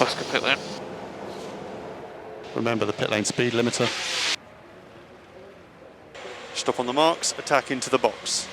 Oscar, pit lane. Remember the pit lane speed limiter. Stop on the marks, attack into the box.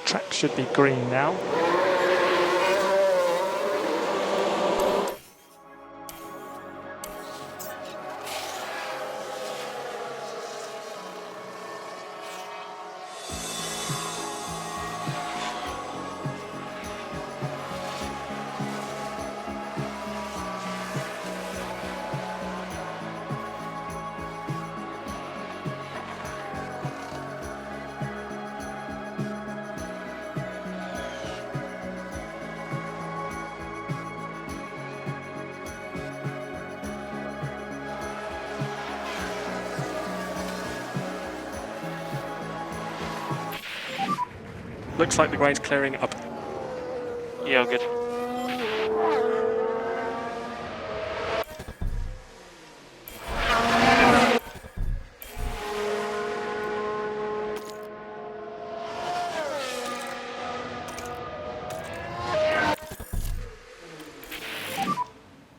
Track should be green now. Looks like the grade's clearing up. Yeah, good.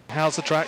How's the track?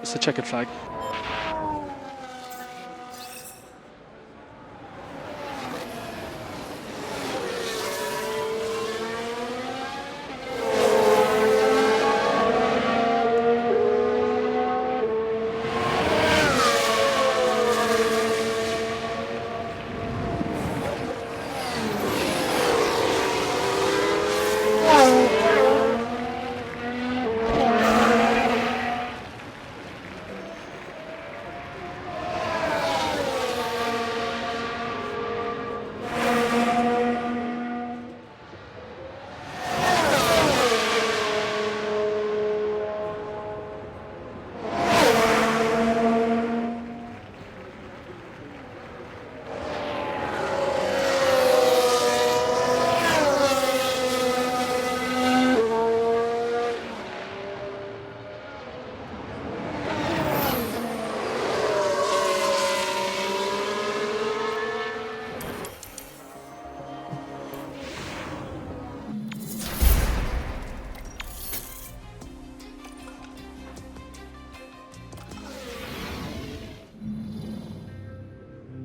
It's a checkered flag.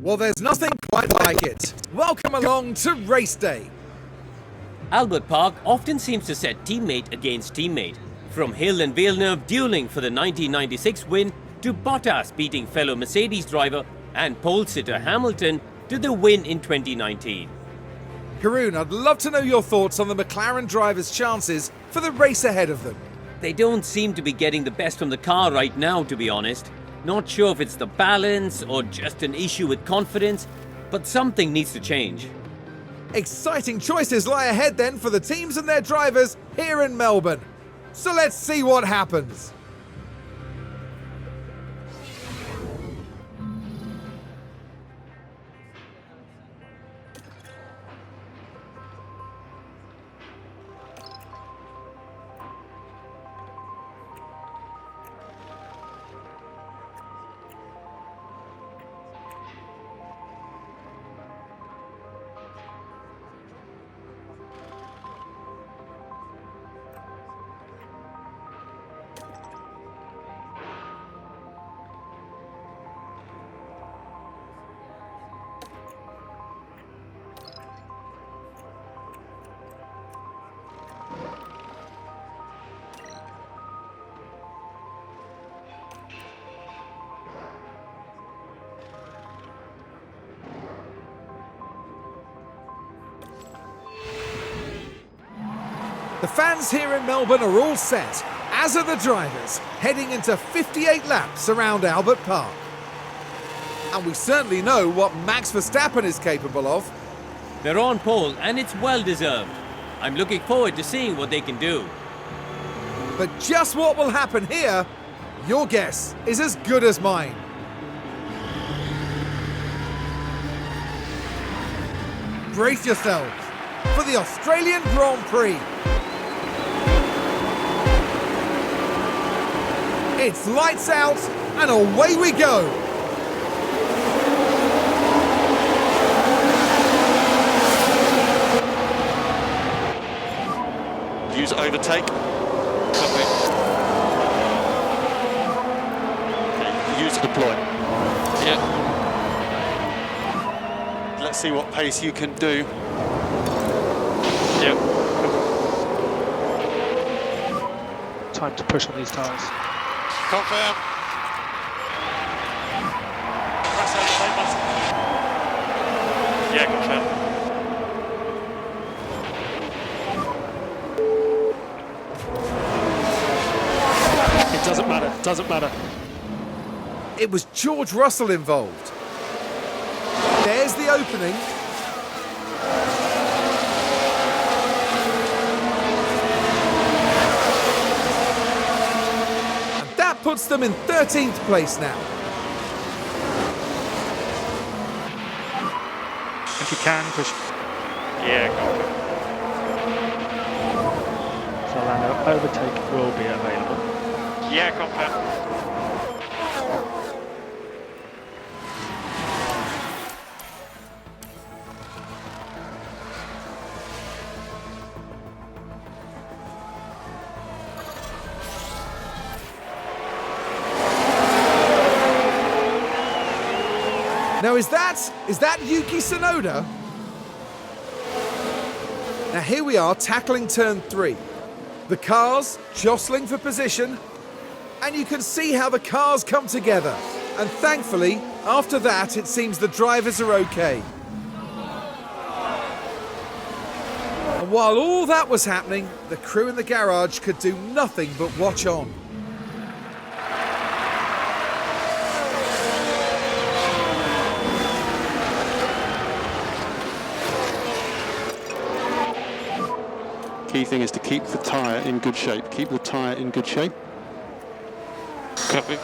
Well, there's nothing quite like it. Welcome along to race day. Albert Park often seems to set teammate against teammate. From Hill and Villeneuve dueling for the 1996 win, to Bottas beating fellow Mercedes driver and pole sitter Hamilton to the win in 2019. Karun, I'd love to know your thoughts on the McLaren drivers' chances for the race ahead of them. They don't seem to be getting the best from the car right now, to be honest. Not sure if it's the balance or just an issue with confidence, but something needs to change. Exciting choices lie ahead then for the teams and their drivers here in Melbourne. So let's see what happens. The fans here in Melbourne are all set, as are the drivers, heading into 58 laps around Albert Park. And we certainly know what Max Verstappen is capable of. They're on pole and it's well deserved. I'm looking forward to seeing what they can do. But just what will happen here, your guess is as good as mine. Brace yourselves for the Australian Grand Prix. It's lights out and away we go. Use overtake. Copy. Okay, use deploy. Yeah. Let's see what pace you can do. Yep. Time to push on these tyres. Confirm. Press over the same button. Yeah, confirm. It doesn't matter, doesn't matter. It was George Russell involved. There's the opening. And that puts them in 13th place now. If you can, push. Yeah, confirm. So Lando, overtake will be available. Yeah, confirm. Now is that Yuki Tsunoda? Now here we are tackling turn 3. The cars jostling for position, and you can see how the cars come together. And thankfully, after that, it seems the drivers are okay. And while all that was happening, the crew in the garage could do nothing but watch on. Key thing is to keep the tyre in good shape. Keep the tyre in good shape. Copy.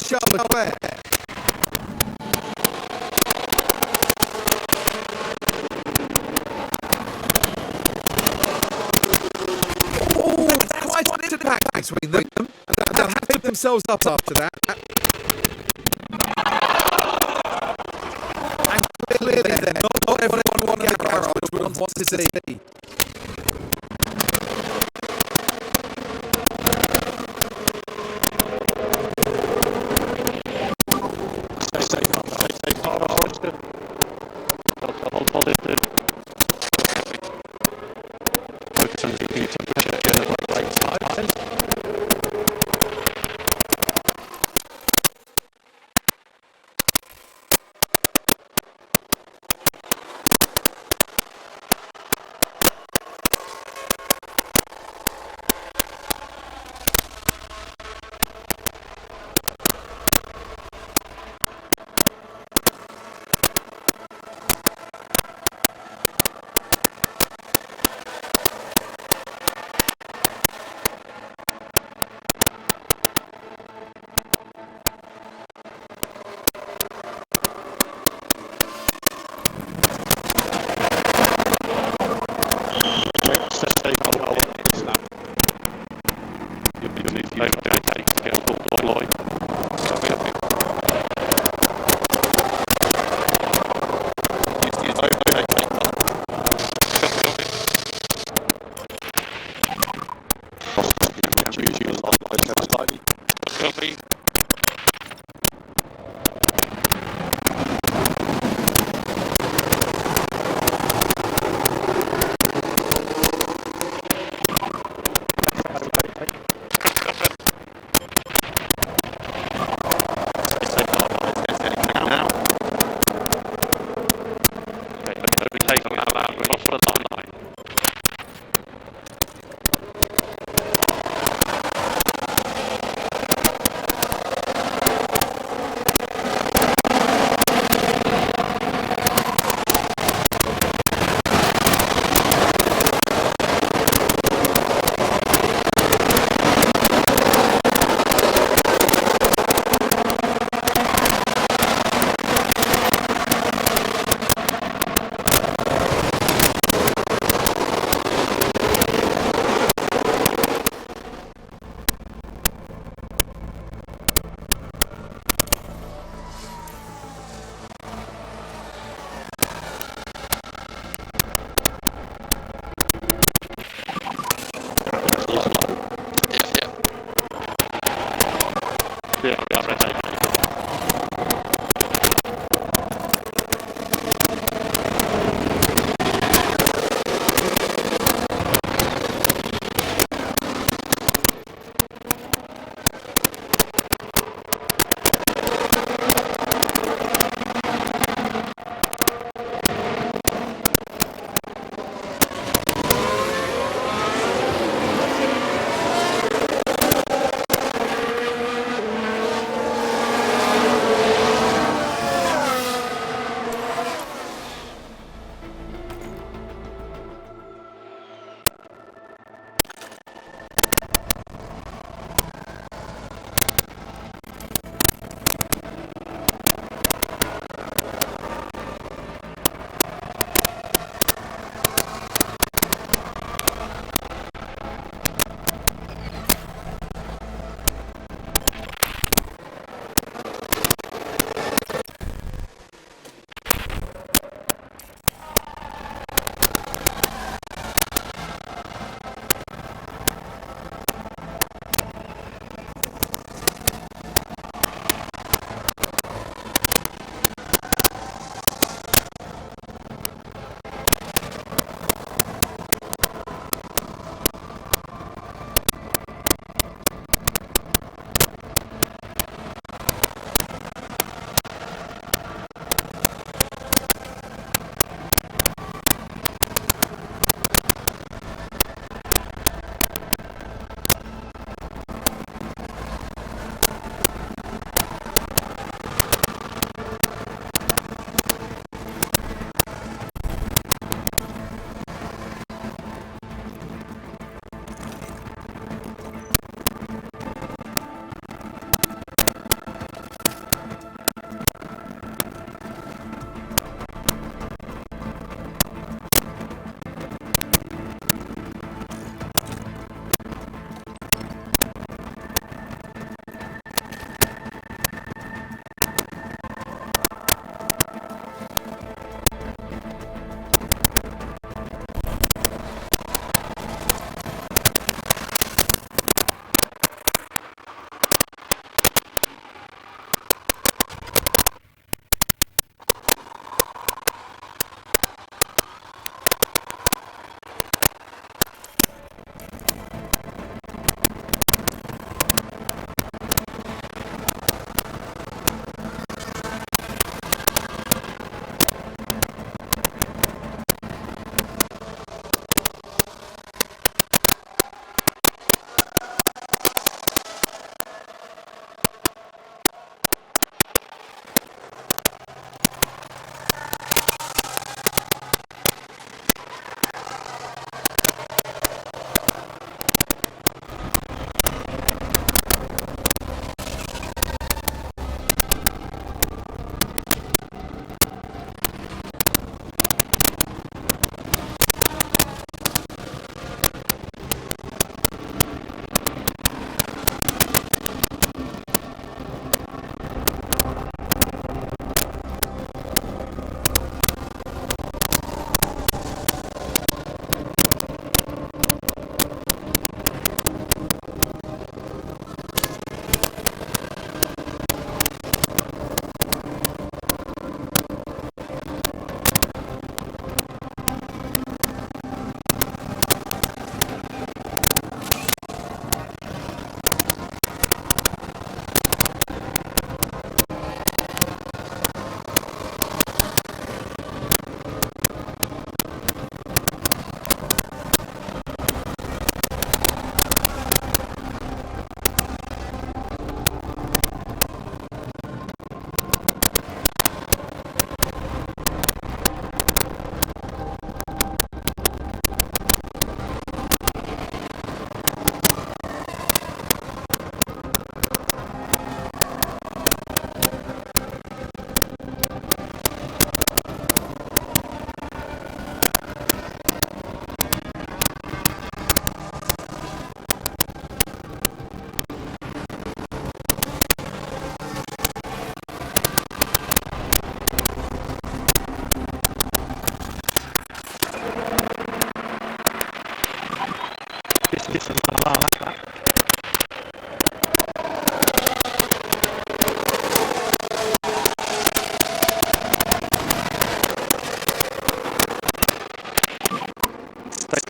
Charles Leclerc. Oh, quite an impact between them. They'll have to pick themselves up after that. And clearly they're not everyone in the garage wants to see. Focus on keeping your temperature in the right side.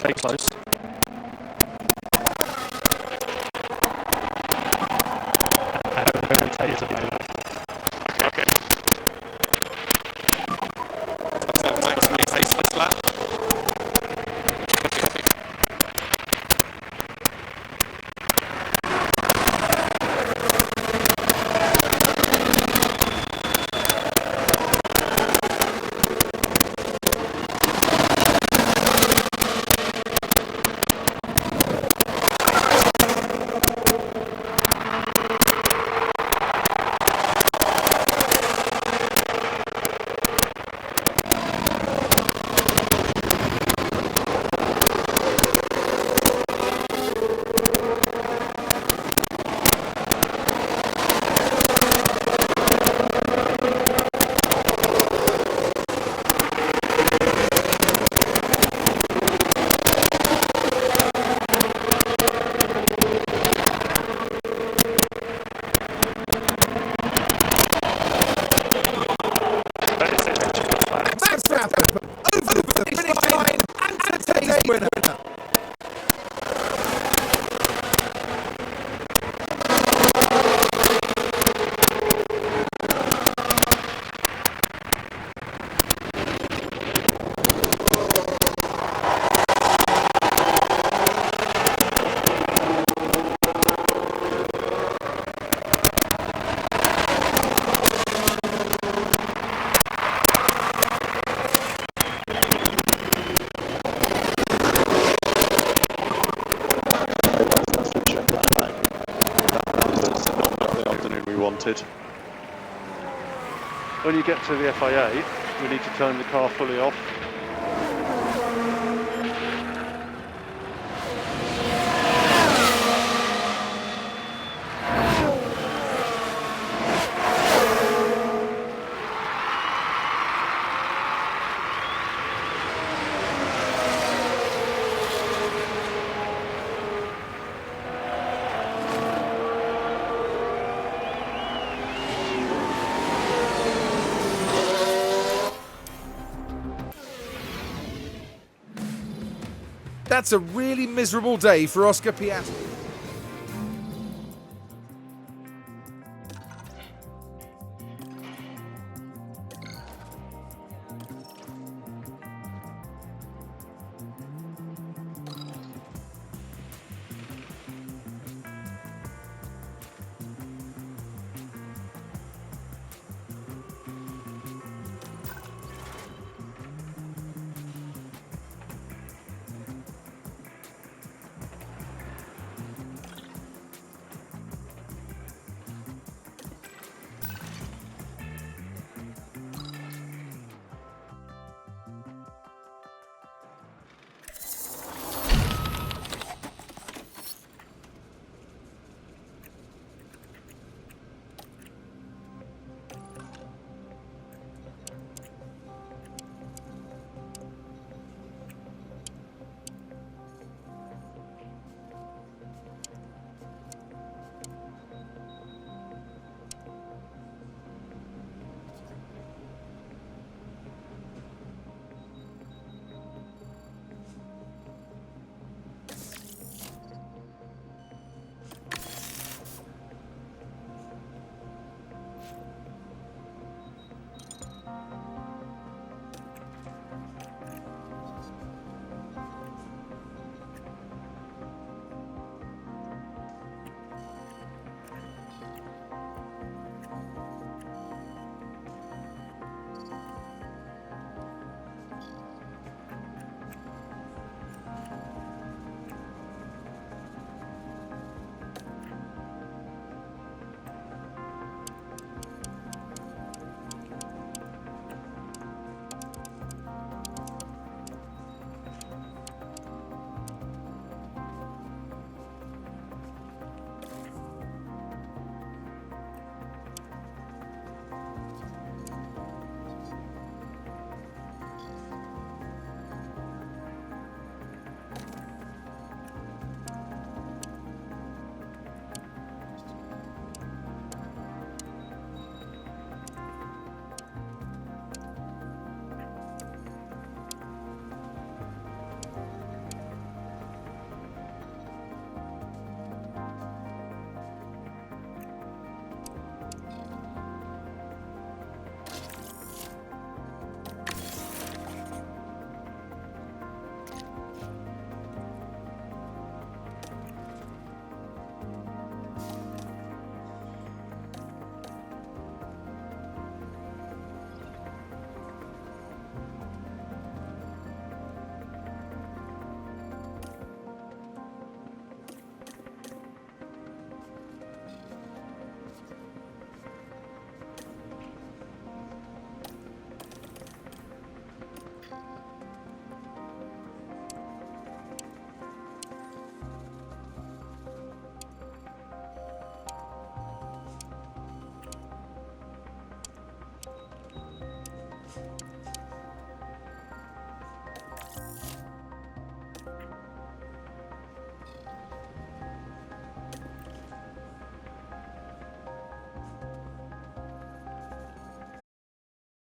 stay close. And rotate as available. Okay. Maximally pace this lap. Verstappen over the finish line and today's winner. Wanted. When you get to the FIA, we need to turn the car fully off. That's a really miserable day for Oscar Piastri.